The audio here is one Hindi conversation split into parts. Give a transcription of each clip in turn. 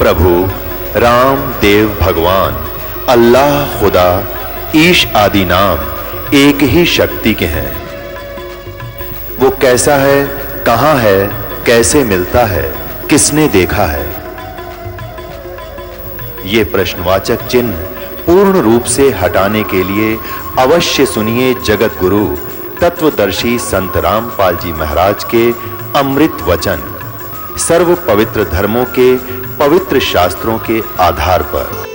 प्रभु राम देव भगवान अल्लाह खुदा ईश आदि नाम एक ही शक्ति के हैं। वो कैसा है, कहां है, कैसे मिलता है, किसने देखा है? ये प्रश्नवाचक चिन्ह पूर्ण रूप से हटाने के लिए अवश्य सुनिए जगत गुरु तत्वदर्शी संत रामपाल जी महाराज के अमृत वचन, सर्व पवित्र धर्मों के पवित्र शास्त्रों के आधार पर।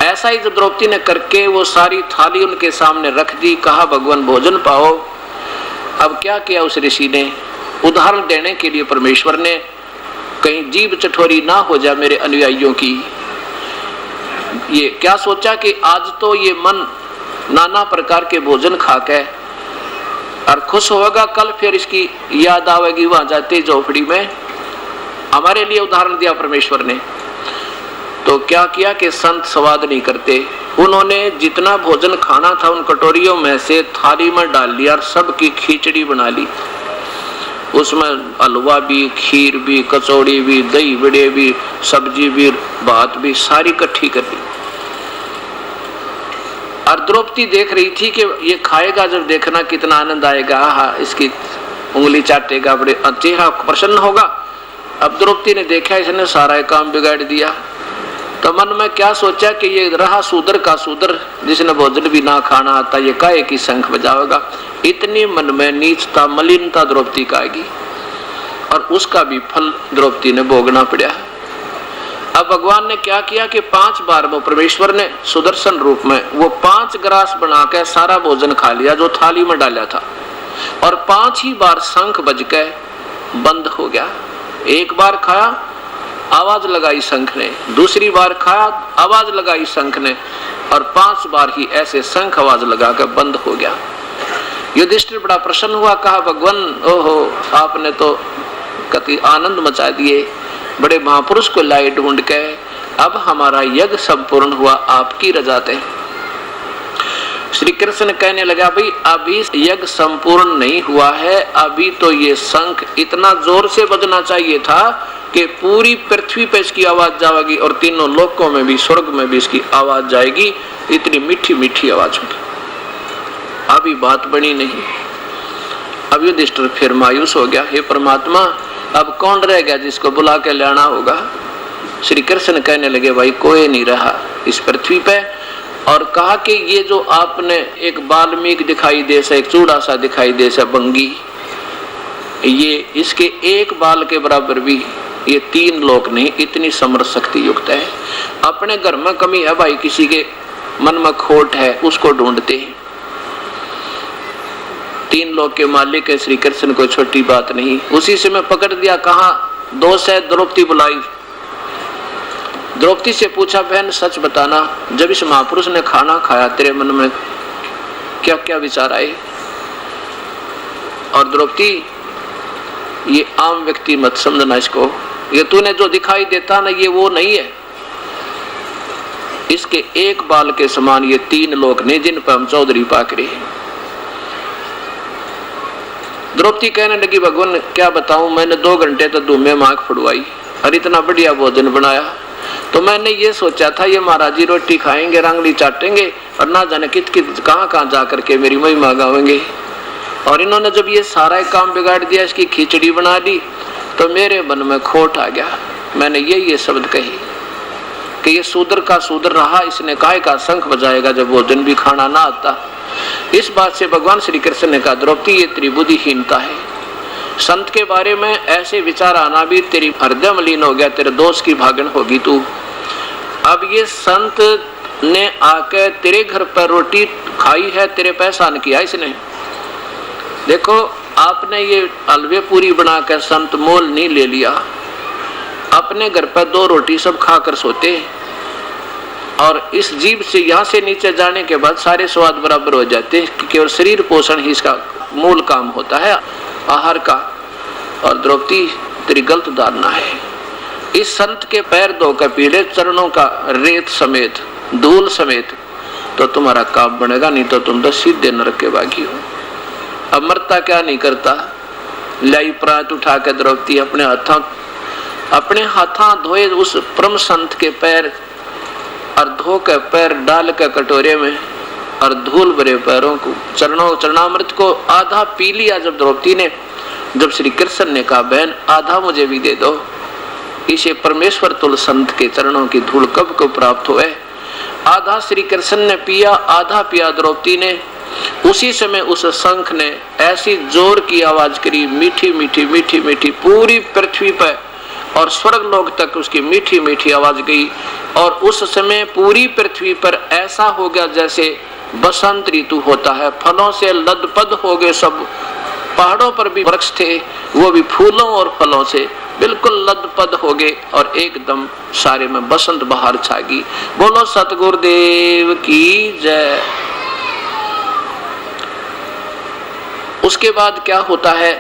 ऐसा ही जो द्रौपदी ने करके वो सारी थाली उनके सामने रख दी, कहा भगवान भोजन पाओ। अब क्या किया उस ऋषि ने? उदाहरण देने के लिए परमेश्वर ने, कहीं जीभ चटोरी ना हो जाए मेरे अनुयायियों की, ये क्या सोचा कि आज तो ये मन नाना प्रकार के भोजन खा के और खुश होगा, कल फिर इसकी याद आवेगी वहां जाते झोपड़ी में। हमारे लिए उदाहरण दिया परमेश्वर ने। तो क्या किया कि संत स्वाद नहीं करते, उन्होंने जितना भोजन खाना था उन कटोरियों में से थाली में डाल लिया और सबकी खिचड़ी बना ली। उसमें हलवा भी, खीर भी, कचौड़ी भी, दही बड़े भी, सब्जी भी, भात भी, सारी इकट्ठी कर ली। और द्रौपदी देख रही थी कि ये खाएगा, जब देखना कितना आनंद आएगा, हाँ इसकी उंगली चाटेगा, बड़े चेहरा प्रसन्न होगा। अब द्रौपदी ने देखा इसने सारा काम बिगाड़ दिया, तो मन में क्या सोचा कि ये रहा शूद्र का शूद्र, जिसने भोजन भी ना खाना आता, ये काहे की शंख बजावेगा। इतनी मन में नीचता, मलिनता द्रौपदी का आएगी और उसका भी फल द्रौपदी ने भोगना पड़ा। अब भगवान ने क्या किया कि 5 बार वो परमेश्वर ने सुदर्शन रूप में वो 5 ग्रास बनाकर सारा भोजन खा लिया जो थाली में डाला था, और 5 ही बार शंख बज के बंद हो गया। एक बार खाया, आवाज लगाई शंख ने, दूसरी बार खाया, आवाज लगाई शंख ने, और 5 बार ही ऐसे शंख आवाज लगाकर बंद हो गया। युधिष्ठिर बड़ा प्रसन्न हुआ, कहा भगवान ओहो आपने तो कति आनंद मचा दिए, बड़े महापुरुष को लाई ढूंढ के, अब हमारा यज्ञ संपूर्ण हुआ, आपकी रजा थे। श्री कृष्ण कहने लगा, भाई अभी यज्ञ संपूर्ण नहीं हुआ है, अभी तो ये शंख इतना जोर से बजना चाहिए था कि पूरी पृथ्वी पे इसकी आवाज जाएगी और तीनों लोकों में भी, स्वर्ग में भी इसकी आवाज जाएगी, इतनी मीठी मीठी आवाज होगी। अभी बात बनी नहीं। अब युधिष्ठिर फिर मायूस हो गया, हे परमात्मा अब कौन रह गया जिसको बुला के लाना होगा? श्री कृष्ण कहने लगे, भाई कोई नहीं रहा इस पृथ्वी पे। और कहा कि ये जो आपने एक बाल्मीक दिखाई दे सा, एक चूड़ा सा दिखाई दे सा बंगी, ये इसके एक बाल के बराबर भी ये 3 लोक नहीं, इतनी समर्थ शक्ति युक्त है। अपने घर में कमी है भाई, किसी के मन में खोट है, उसको ढूंढते हैं। 3 लोक के मालिक है श्री कृष्ण, कोई छोटी बात नहीं। उसी से मैं पकड़ दिया, कहा दोष है। द्रौपदी बुलाई, द्रौपदी से पूछा, बहन सच बताना, जब इस महापुरुष ने खाना खाया तेरे मन में क्या क्या विचार आए? और द्रौपदी ये आम व्यक्ति मत समझना इसको, ये तूने जो दिखाई देता ना ये वो नहीं है, इसके एक बाल के समान ये 3 लोक नहीं जिन पर हम चौधरी पाकरे हैं। द्रौपदी कहने लगी, भगवान क्या बताऊं, मैंने 2 घंटे तो धूमे मांग फुड़वाई और इतना बढ़िया भोजन बनाया, तो मैंने ये सोचा था ये महाराज जी रोटी खाएंगे, रंगली चाटेंगे और ना जाने कित कित कहां जा करके मेरी महिमा गावेंगे। और इन्होंने जब ये सारा काम बिगाड़ दिया, इसकी खिचड़ी बना दी, तो मेरे मन में खोट आ गया। मैंने ये शब्द कही कि ये शूद्र का शूद्र रहा, इसने काहे का शंख बजाएगा जब भोजन भी खाना ना आता। इस बात से भगवान श्री कृष्ण ने कहा, द्रौपदी ये त्रिबुद्धिहीनता है, संत के बारे में ऐसे विचार आना भी तेरी हृदय मलिन हो गया, तेरे दोष की भागन होगी तू। अब ये संत ने आके तेरे घर पर रोटी खाई है, तेरे पे एहसान किया इसने। देखो आपने ये हलवे पूरी बना कर संत मोल नहीं ले लिया, अपने घर पर 2 रोटी सब खाकर सोते और इस जीभ से यहाँ से नीचे जाने के बाद सारे स्वाद बराबर हो जाते हैं, केवल शरीर पोषण ही इसका मूल काम होता है आहार का। और द्रौपदी तेरी गलत धारणा है। इस संत के पैर धोकर पीले चरणों का रेत समेत धूल समेत तो तुम्हारा काम बनेगा, नहीं तो तुम तो सीधे नरक के बागी हो। अब मरता क्या नहीं करता, लाई प्रात उठा के द्रौपदी अपने हाथों धोए उस परम संत के पैर और धो के पैर डाल के कटोरे में और धूल भरे पैरों को चरणामृत को आधा पी लिया जब द्रौपदी ने। जब श्री कृष्ण ने कहा बहन आधा मुझे भी दे दो, इसे परमेश्वर तुल संत के चरणों की धूल कब को प्राप्त हुए। आधा श्री कृष्ण ने पिया, आधा पिया द्रौपदी ने। उसी समय उस शंख ने ऐसी जोर की आवाज करी, मीठी मीठी मीठी मीठी, पूरी पृथ्वी पर और स्वर्ग लोक तक उसकी मीठी मीठी आवाज गई। और उस समय पूरी पृथ्वी पर ऐसा हो गया जैसे बसंत ऋतु होता है, फलों से लदपद हो गए सब। पहाड़ों पर भी वृक्ष थे, वो भी फूलों और फलों से बिल्कुल लदपद हो गए और एकदम सारे में बसंत बहार छा गई। बोलो सतगुरुदेव की जय। उसके बाद क्या होता है,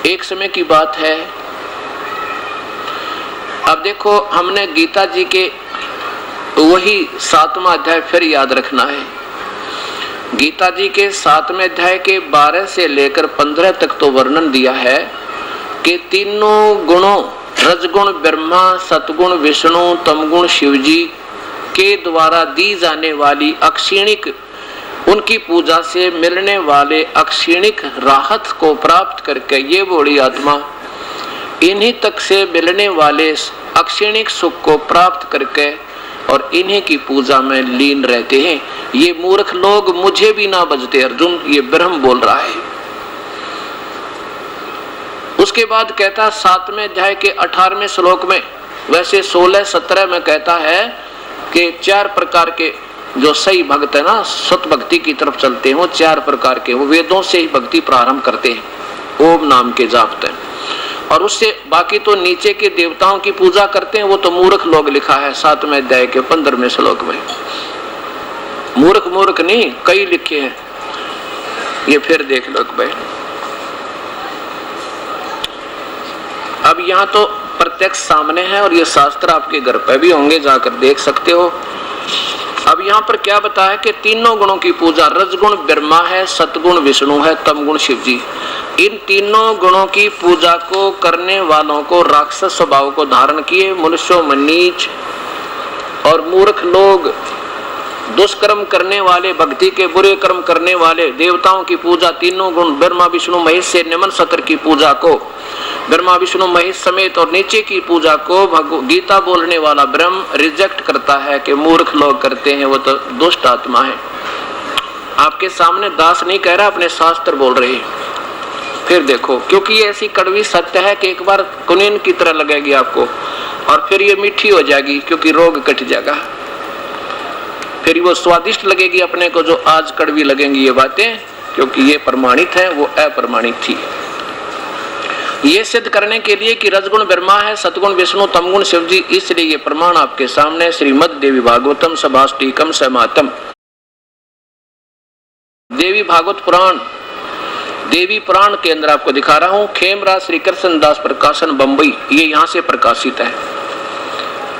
एक समय की बात है। अब देखो हमने गीता जी के वही 7वां अध्याय फिर याद रखना है। गीता जी के 7वें अध्याय के 12 से लेकर 15 तक तो वर्णन दिया है कि तीनों गुणों रजगुण ब्रह्मा, सतगुण विष्णु, तमगुण शिव जी के द्वारा दी जाने वाली अक्षीणिक, उनकी पूजा से मिलने वाले अक्षीणिक राहत को प्राप्त करके ये बड़ी आत्मा इन्हीं तक से मिलने वाले अक्षीणिक सुख को प्राप्त करके और इन्हीं की पूजा में लीन रहते हैं। ये मूर्ख लोग मुझे भी ना बजते अर्जुन, ये ब्रह्म बोल रहा है। उसके बाद कहता है 7वें अध्याय के 18वें श्लोक में, वैसे 16-17 में कहता है कि 4 प्रकार के जो सही भक्त है ना, सत भक्ति की तरफ चलते हैं, वो 4 प्रकार के, वो वेदों से ही भक्ति प्रारंभ करते हैं, ओम नाम के जापते हैं। और उससे बाकी तो नीचे के देवताओं की पूजा करते हैं, वो तो मूर्ख लोग लिखा है 7वें अध्याय के 15वें श्लोक में। मूर्ख मूर्ख नहीं, कई लिखे हैं, ये फिर देख लो भाई। अब यहाँ तो प्रत्यक्ष सामने है और ये शास्त्र आपके घर पे भी होंगे, जाकर देख सकते हो। अब यहाँ पर क्या बताया कि तीनों गुणों की पूजा, रजगुण ब्रह्मा है, सतगुण विष्णु है, तमगुण शिव जी। इन तीनों गुणों की पूजा को करने वालों को राक्षस स्वभाव को धारण किए मनुष्यों में नीच और मूर्ख लोग, दुष्कर्म करने वाले, भक्ति के बुरे कर्म करने वाले, देवताओं की पूजा, तीनों गुण ब्रह्मा विष्णु महेश से निमन सत्र की पूजा को, ब्रह्मा विष्णु महेश समेत और नीचे की पूजा को गीता बोलने वाला ब्रह्म रिजेक्ट करता है कि मूर्ख लोग करते हैं, वो तो दुष्ट आत्मा है। आपके सामने दास नहीं कह रहा, अपने शास्त्र बोल रहे हैं। फिर देखो, क्योंकि ये ऐसी कड़वी सत्य है कि एक बार कुनीन की तरह लगेगी आपको और फिर ये मीठी हो जाएगी, क्योंकि रोग कट जाएगा। फिर वो स्वादिष्ट लगेगी अपने को, जो आज कड़वी लगेंगी ये बातें, क्योंकि ये प्रमाणित है, वो अप्रमाणित थी। ये सिद्ध करने के लिए कि रजगुण ब्रह्मा है, सतगुण विष्णु, तमगुण शिव जी, इसलिए ये प्रमाण आपके सामने श्रीमद् देवी भागवतम सभाष्टिकम समातम, देवी भागवत पुराण, देवी पुराण के अंदर आपको दिखा रहा हूं। खेमराज श्री कृष्ण दास प्रकाशन बंबई, ये यहां से प्रकाशित है।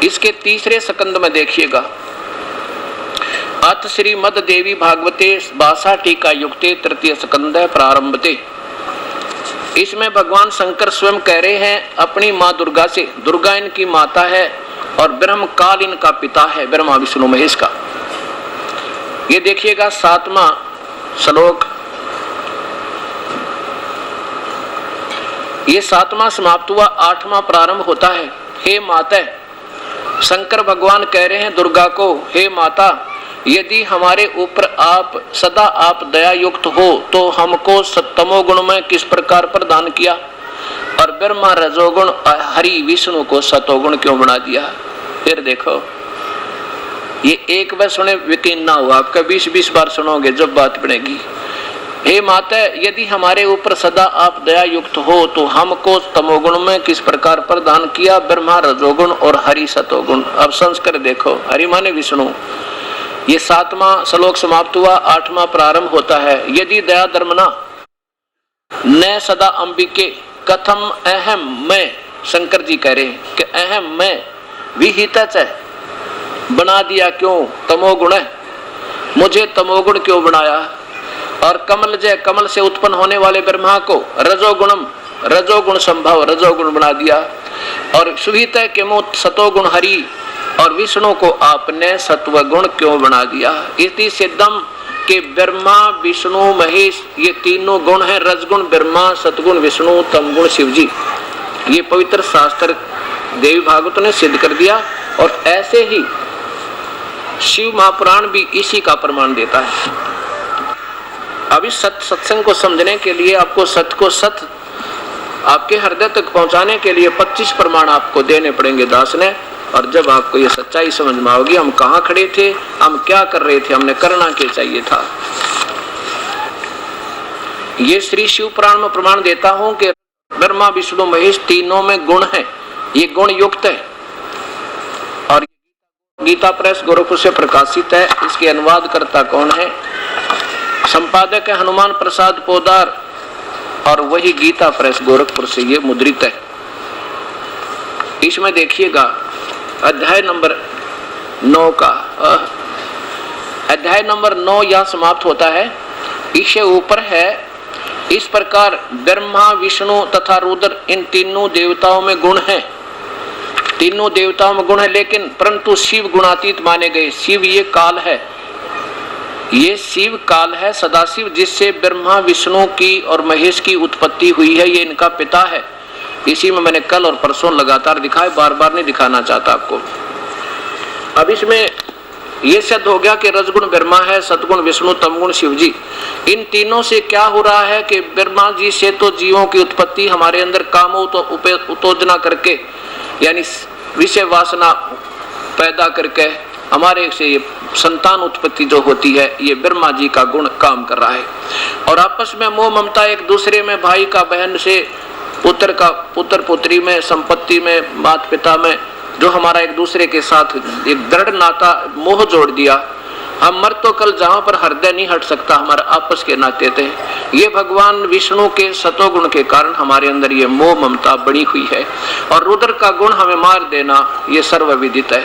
इसके 3रे स्कंद में देखिएगा, अथ श्रीमद् देवी भागवते 62 टीका युक्ते 3य स्कंद प्रारंभते। इसमें भगवान शंकर स्वयं कह रहे हैं अपनी माँ दुर्गा से, दुर्गा इनकी माता है और ब्रह्म काल इनका पिता है, ब्रह्मा विष्णु महेश का। ये देखिएगा 7वां श्लोक, ये 7वां समाप्त हुआ, 8वां प्रारंभ होता है। हे माता, शंकर भगवान कह रहे हैं दुर्गा को, हे माता, यदि हमारे ऊपर आप सदा आप दया युक्त हो तो हमको तमोगुण में किस प्रकार प्रदान किया, और ब्रह्मा रजोगुण हरि विष्णु को सतोगुण क्यों बना दिया। फिर देखो, ये एक बार सुने यकीन ना हुआ, आपका 20-20 बार सुनोगे जब बात बनेगी। हे माता, यदि हमारे ऊपर सदा आप दया युक्त हो तो हमको तमोगुण में किस प्रकार प्रदान किया, ब्रह्मा रजोगुण और हरि सतोगुण। अब संस्कार देखो, हरि माने विष्णु। ये 7वां श्लोक समाप्त हुआ, 8वां प्रारंभ होता है। यदि दया धर्मना न सदा अंबिके कथम अहम मैं, शंकर जी कह रहे हैं कि अहम मैं विहिता बना दिया क्यों, तमोगुण है, मुझे तमोगुण क्यों बनाया। और कमल जय, कमल से उत्पन्न होने वाले ब्रह्मा को रजोगुणम, रजोगुण संभव रजोगुण बना दिया। और सुहित के मुत सतोगुण हरि, और विष्णु को आपने सत्वगुण क्यों बना दिया। इति सिद्धम के ब्रह्मा विष्णु महेश ये तीनों गुण हैं, रजगुण ब्रह्मा, सतगुण विष्णु, तमगुण शिव जी। ये पवित्र शास्त्र देवी भागवत ने सिद्ध कर दिया। और ऐसे ही शिव महापुराण भी इसी का प्रमाण देता है। अभी सत्संग को समझने के लिए, आपको सत्य को सत्य आपके हृदय तक पहुंचाने के लिए 25 प्रमाण आपको देने पड़ेंगे दास ने। और जब आपको ये सच्चाई समझ में आओगी, हम कहाँ खड़े थे, हम क्या कर रहे थे, हमने करना क्या चाहिए था। ये श्री शिव पुराण में प्रमाण देता हूं कि ब्रह्मा विष्णु महेश तीनों में गुण है, ये गुण युक्त है। और गीता प्रेस गोरखपुर से प्रकाशित है। इसके अनुवाद करता कौन है, संपादक है हनुमान प्रसाद पोदार, और वही गीता प्रेस गोरखपुर से ये मुद्रित है। इसमें देखिएगा अध्याय नंबर 9 का, अध्याय नंबर 9 यह समाप्त होता है। इससे ऊपर है, इस प्रकार ब्रह्मा विष्णु तथा रुद्र इन तीनों देवताओं में गुण है, तीनों देवताओं में गुण है, लेकिन परंतु शिव गुणातीत माने गए। शिव ये काल है, ये शिव काल है, सदाशिव, जिससे ब्रह्मा विष्णु की और महेश की उत्पत्ति हुई है, ये इनका पिता है। इसी में मैंने कल और परसों लगातार दिखाए, बार बार नहीं दिखाना चाहता आपको। अब इसमें ये सिद्ध हो गया कि रजगुण ब्रह्मा है, सतगुण विष्णु, तमगुण शिव जी। इन तीनों से क्या हो रहा है कि ब्रह्मा जी से तो जीवों की उत्पत्ति हमारे अंदर काम उत्तेजना करके, यानी विषय वासना पैदा करके हमारे से ये संतान उत्पत्ति जो होती है, ये ब्रह्मा जी का गुण काम कर रहा है। और आपस में मोह ममता, एक दूसरे में भाई का बहन से, पुत्र का पुत्र पुत्री में, संपत्ति में, माता पिता में, जो हमारा एक दूसरे के साथ एक दृढ़ नाता मोह जोड़ दिया। हम मर तो कल जहां पर हृदय नहीं हट सकता, हमारे आपस के नाते थे। ये भगवान विष्णु के सतोगुण के कारण हमारे अंदर ये मोह ममता बनी हुई है। और रुद्र का गुण हमें मार देना ये सर्वविदित है।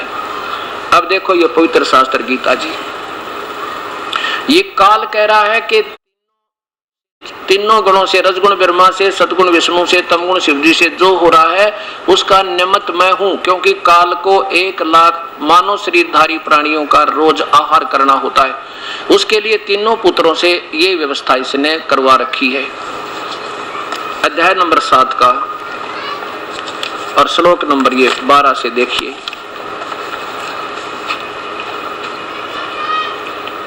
अब देखो ये पवित्र शास्त्र गीता जी, ये काल कह रहा है कि तीनों गुणों से, रजगुण ब्रह्मा से, सतगुण विष्णु से, तमगुण शिव जी से जो हो रहा है उसका निमित्त मैं हूं। क्योंकि काल को 1 लाख मानव शरीरधारी प्राणियों का रोज आहार करना होता है, उसके लिए तीनों पुत्रों से ये व्यवस्था इसने करवा रखी है। अध्याय नंबर 7 का और श्लोक नंबर ये 12 से देखिए।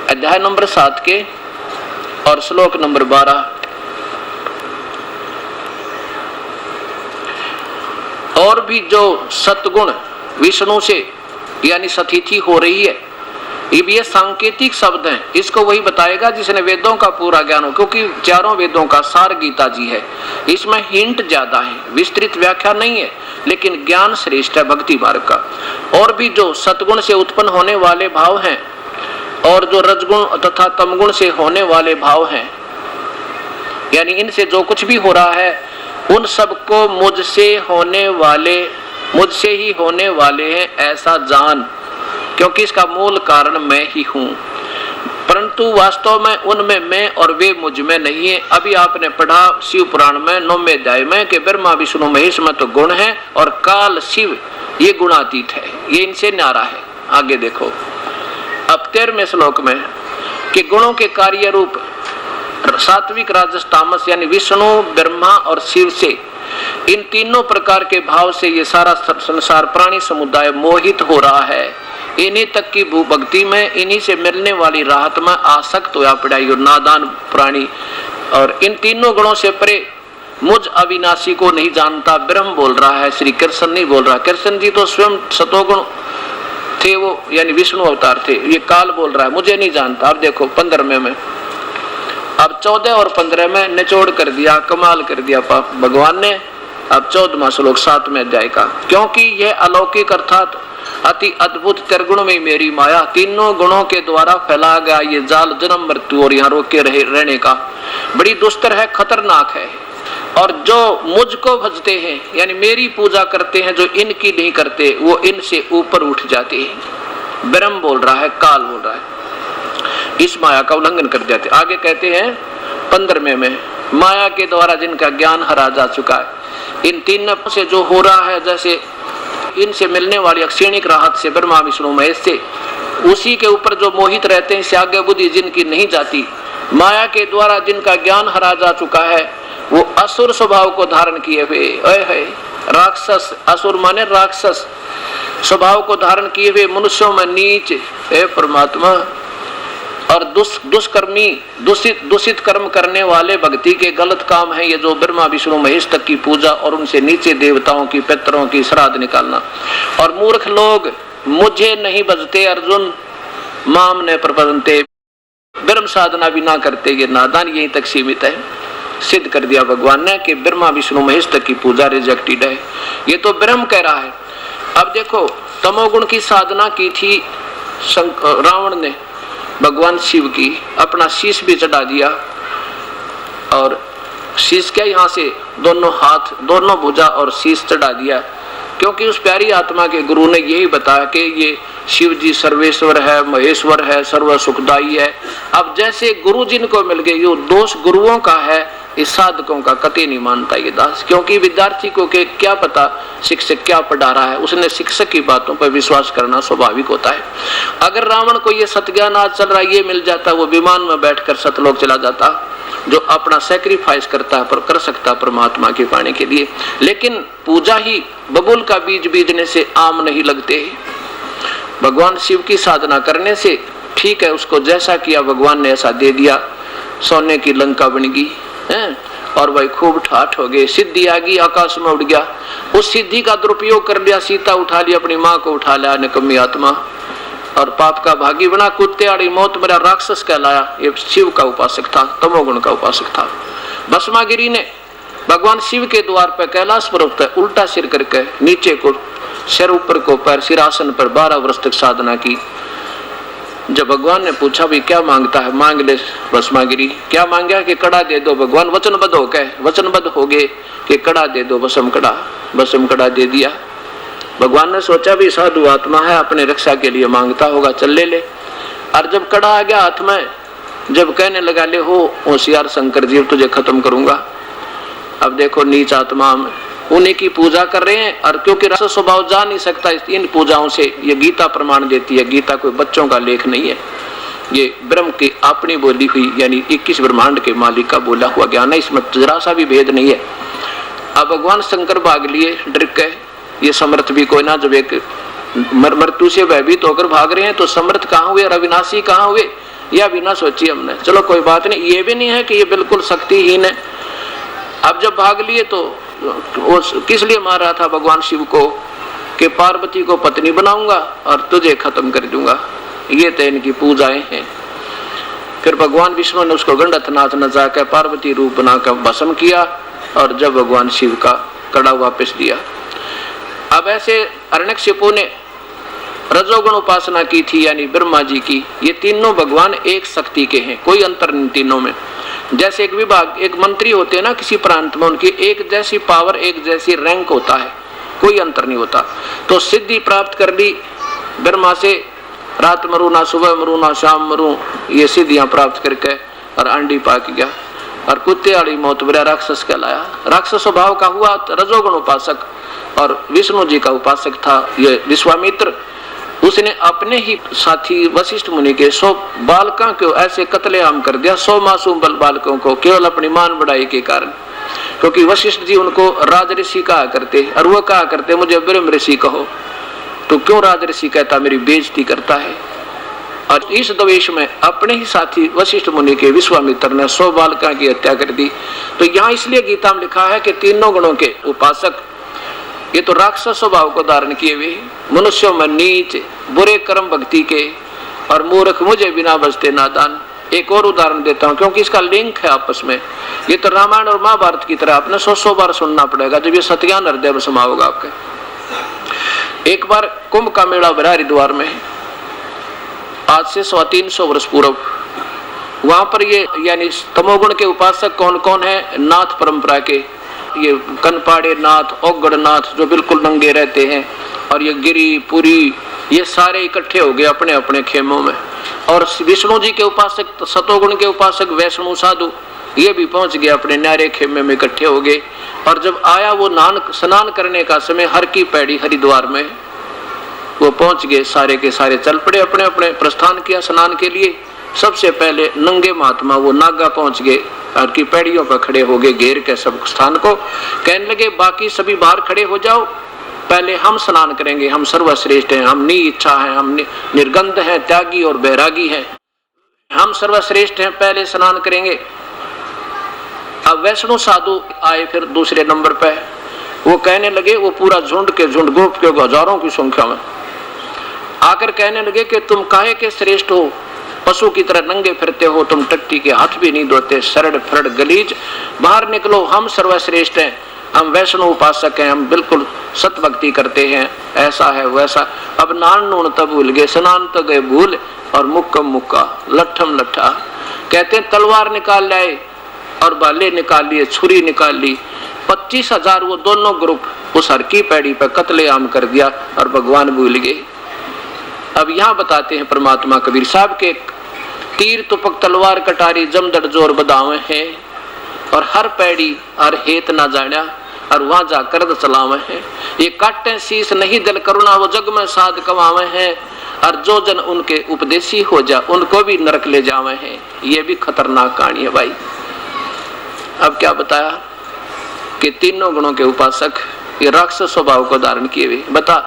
अध्याय नंबर 7 के और श्लोक नंबर 12। और भी जो सतगुण विष्णु से यानी सतिथि हो रही है, ये सांकेतिक शब्द हैं, इसको वही बताएगा जिसने वेदों का पूरा ज्ञान हो, क्योंकि चारों वेदों का सार गीता जी है। इसमें हिंट ज्यादा है, विस्तृत व्याख्या नहीं है, लेकिन ज्ञान श्रेष्ठ है भक्ति मार्ग का। और भी जो सतगुण से उत्पन्न होने वाले भाव हैं, और जो रजगुण तथा तमगुण से होने वाले भाव हैं, यानी इनसे जो कुछ भी हो रहा है उन सबको मुझसे ही होने वाले हैं ऐसा जान, क्योंकि इसका मूल कारण मैं ही हूं। परंतु वास्तव में उनमें मैं और वे मुझ में नहीं है। अभी आपने पढ़ा शिव पुराण में 9वें अध्याय में कि ब्रह्मा विष्णु महेश में तो गुण है और काल शिव ये गुणातीत है, ये इनसे न्यारा है। आगे देखो अब 13वें श्लोक में कि गुणों के कार्य रूप सात्विक राजस तामस यानी विष्णु ब्रह्मा और शिव से, इन तीनों प्रकार के भाव से ये सारा संसार प्राणी समुदाय मोहित हो रहा है। इन्हीं तक की भक्ति में, इन्हीं से मिलने वाली राहत में आसक्त होया पड़ाई और नादान प्राणी। और इन तीनों गुणों से परे मुझ अविनाशी को नहीं जानता ब्रह्म बोल रहा है, श्री कृष्ण नहीं बोल रहा। कृष्ण जी तो स्वयं सतोगुण थे, वो यानी विष्णु अवतार थे। ये काल बोल रहा है मुझे नहीं जानता। अब देखो 15वें में, अब 14 और 15 में निचोड़ कर दिया, कमाल कर दिया भगवान ने। अब 14वां श्लोक 7वें अध्याय का, क्योंकि यह अलौकिक अर्थात अति अद्भुत त्रिगुण में मेरी माया, तीनों गुणों के द्वारा फैला गया ये जाल जन्म मृत्यु और यहाँ रोके रहने का बड़ी दुस्तर है, खतरनाक है। और जो मुझको भजते हैं यानी मेरी पूजा करते हैं, जो इनकी नहीं करते वो इनसे ऊपर उठ जाते हैं। ब्रह्म बोल रहा है, काल बोल रहा है, इस माया का उल्लंघन कर जाते। आगे कहते हैं 15वें में, माया के द्वारा जिनका ज्ञान हरा जा चुका है, इन तीन से जो हो रहा है, जैसे इनसे मिलने वाली अक्षीणिक राहत से ब्रह्मा विष्णु महेश से, उसी के ऊपर जो मोहित रहते हैं, इससे आगे बुद्धि जिनकी नहीं जाती, माया के द्वारा जिनका ज्ञान हरा जा चुका है, वो असुर स्वभाव को धारण किए हुए, राक्षस, असुर माने राक्षस स्वभाव को धारण किए हुए मनुष्यों में नीच है परमात्मा। और दुष्कर्मी दूषित कर्म करने वाले भक्ति के गलत काम है ये, जो ब्रह्मा विष्णु महेश तक की पूजा और उनसे नीचे देवताओं की पितरों की श्राद्ध निकालना। और मूर्ख लोग मुझे नहीं भजते अर्जुन, माम ने प्रपदनते, ब्रह्म साधना भी ना करते ये नादान, यहीं तक सीमित है। सिद्ध कर दिया भगवान ने कि ब्रह्मा विष्णु महेश तक की पूजा रिजेक्टेड है। ये तो ब्रह्म कह रहा है। अब देखो तमोगुण की साधना की थी रावण ने भगवान शिव की, अपना शीश भी चढ़ा दिया। और शीश क्या, यहाँ से दोनों हाथ, दोनों भुजा और शीश चढ़ा दिया, क्योंकि उस प्यारी आत्मा के गुरु ने यही बताया कि ये शिव जी सर्वेश्वर है, महेश्वर है, सर्व सुखदाई है। अब जैसे गुरु जिनको मिल गए, ये दोष गुरुओं का है, इस साधकों का कतई नहीं मानता ये दास। क्योंकि विद्यार्थी को के क्या पता शिक्षक क्या पढ़ा रहा है, उसने शिक्षक की बातों पर विश्वास करना स्वाभाविक होता है। अगर रावण को ये सतज्ञान आज चल रहा है ये मिल जाता, वो विमान में बैठकर सतलोक चला जाता, जो अपना सैक्रिफाइस करता है पर कर सकता परमात्मा के पाने के लिए। लेकिन पूजा ही बबूल का बीज बीजने से आम नहीं लगते। भगवान शिव की साधना करने से ठीक है, उसको जैसा किया भगवान ने ऐसा दे दिया, सोने की लंका बन गई है, और भाई खूब ठाठ हो गए, सिद्धि आ गई, आकाश में उड़ गया। उस सिद्धि का दुरुपयोग कर लिया, सीता उठा लिया, अपनी माँ को उठा लिया निकम्मी आत्मा, और पाप का भागी बना, कुत्ते आड़ी मौत मेरा राक्षस कहलाया। ये शिव का उपासक था, तमोगुण का उपासक था। भस्मागिरी ने भगवान शिव के द्वार पर कैलाश पर्वत पर उल्टा सिर करके नीचे को सिर ऊपर को पैर सिरासन पर 12 वर्ष तक साधना की। जब भगवान ने पूछा भी क्या मांगता है, मांग ले भस्मागिरी। क्या मांगा कि कड़ा दे दो। भगवान वचनबद्ध हो गए, वचनबद्ध हो गए कि कड़ा दे दो, भस्म कड़ा दे दिया। भगवान ने सोचा भी साधु आत्मा है, अपने रक्षा के लिए मांगता होगा, चल ले ले। और जब कड़ा आ गया हाथ में, जब कहने लगा ले हो होशियार शंकर जी, तुझे खत्म करूंगा। अब देखो नीच आत्मा में उन्हीं की पूजा कर रहे हैं, और क्योंकि रस स्वभाव जा नहीं सकता इन पूजाओं से, ये गीता प्रमाण देती है। गीता कोई बच्चों का लेख नहीं है, ये ब्रह्म की अपनी बोली हुई, यानी 21 ब्रह्मांड के मालिक का बोला हुआ ज्ञान है, इसमें जरा सा भी भेद नहीं है। अब भगवान शंकर भाग लिए डर के, ये समर्थ भी कोई ना, जब एक मृत्यु से भयभीत होकर भाग रहे हैं तो समर्थ कहाँ हुए और अविनाशी कहाँ हुए, यह भी ना सोची हमने। चलो कोई बात नहीं, ये भी नहीं है कि ये बिल्कुल शक्तिहीन है। अब जब भाग लिए तो वो किस लिए मार रहा था भगवान शिव को, कि पार्वती को पत्नी बनाऊंगा और तुझे खत्म कर दूंगा। ये तो इनकी पूजाएं हैं। फिर भगवान विष्णु ने उसको गंडथनाथ न जाकर पार्वती रूप बनाकर भस्म किया, और जब भगवान शिव का कड़ा वापस दिया। अब ऐसे अरण्यकशिपु ने रजोगुण उपासना की थी, यानी ब्रह्मा जी की। ये तीनों भगवान एक शक्ति के हैं, कोई अंतर नहीं तीनों में। जैसे एक विभाग, एक मंत्री होते हैं ना किसी प्रांत में, उनकी एक जैसी पावर, एक जैसी रैंक होता है, कोई अंतर नहीं होता। तो सिद्धि प्राप्त कर ली ब्रह्मा से, रात मरू ना सुबह मरू ना शाम मरू, ये सिद्धियां प्राप्त करके और अंडी पाक गया, और कुत्ते आड़ी मौत बुरा राक्षस कहलाया। राक्षस स्वभाव का हुआ रजोगुण उपासक, और विष्णु जी का उपासक था ये विश्वामित्र। उसने अपने ही साथी वशिष्ठ मुनि के 100 बालकों को ऐसे कत्लेआम कर दिया, 100 मासूम बालकों को, केवल अपनी मान बढ़ाई के कारण। क्योंकि वशिष्ठ जी उनको राज ऋषि कहा करते, और वो कहा करते मुझे ब्रह्म ऋषि कहो। तो क्यों राजऋषि कहता मेरी बेइज्जती करता है। और इस द्वेष में अपने ही साथी वशिष्ठ मुनि के विश्वामित्र ने 100 बालकों की हत्या कर दी। तो यहाँ इसलिए गीता में लिखा है कि तीनों गुणों के उपासक ये तो राक्षस स्वभाव को धारण किए हुए, मनुष्यों में नीच, बुरे कर्म भक्ति के, और मूर्ख मुझे बिना बचते नादान। एक और उदाहरण देता हूँ क्योंकि इसका लिंक है आपस में। ये तो रामायण और महाभारत की तरह आपने 100 बार सुनना पड़ेगा जब ये सत्यान हृदय में समा होगा आपके। एक बार कुंभ का मेला भरा हरिद्वार में, आज से 350 वर्ष पूर्व। वहां पर ये यानी तमोगुण के उपासक कौन कौन है? नाथ परंपरा के, ये कनपाड़े नाथ, औगड़ नाथ जो बिल्कुल नंगे रहते हैं, और ये गिरी पुरी, ये सारे इकट्ठे हो गए अपने अपने खेमों में। और विष्णु जी के उपासक, सतोगुण के उपासक वैष्णु साधु, ये भी पहुंच गए अपने न्यारे खेमे में इकट्ठे हो गए। और जब आया वो स्नान करने का समय, हर की पैड़ी हरिद्वार में, वो पहुंच गए, सारे के सारे चल पड़े, अपने अपने प्रस्थान किया स्नान के लिए। सबसे पहले नंगे महात्मा वो नागा पहुंच गए, हर की पैड़ियों पर खड़े हो गए घेर के सब स्थान को। कहने लगे बाकी सभी बाहर खड़े हो जाओ, पहले हम स्नान करेंगे, हम सर्वश्रेष्ठ हैं, हम इच्छा हैं, हम निर्गंध हैं, त्यागी और बैरागी हैं, हम सर्वश्रेष्ठ हैं, पहले स्नान करेंगे। अब वैष्णु साधु आए फिर दूसरे नंबर पे। वो कहने लगे, वो पूरा झुंड के झुंड, ग्रुप के हजारों की संख्या में आकर कहने लगे कि तुम काहे के श्रेष्ठ हो, पशु की तरह नंगे फिरते हो, तुम टट्टी के हाथ भी नहीं धोते, सरड़ फरड़ गलीज, बाहर निकलो, हम सर्वश्रेष्ठ हैं, हम वैष्णव उपासक हैं, हम बिल्कुल सत भक्ति करते हैं, ऐसा है वैसा। अब नान नून तब भूल गए, स्नान तो गए भूल, और मुक्कम मुक्का, लट्ठम लट्ठा। कहते हैं तलवार निकाल लाए और भाले निकाल लिए, छुरी निकाल ली। 25,000 वो दोनों ग्रुप उस हर की पैड़ी पर कत्लेआम कर दिया और भगवान भूल गए। अब यहाँ बताते हैं परमात्मा कबीर साहब के, तीर तुपक तलवार कटारी जमदड़ जोर बदावे हैं, और हर पैड़ी और हेत ना जाना, और वहां जाकर चलावे हैं। ये काटे शीश नहीं दिल करुणा, वो जग में साध कमावे हैं, और जो जन उनके उपदेशी हो जा उनको भी नरक ले जावे हैं। ये भी खतरनाक कहानी है भाई। अब क्या बताया कि तीनों गुणों के उपासक ये राक्षस स्वभाव को धारण किए हुए। बता,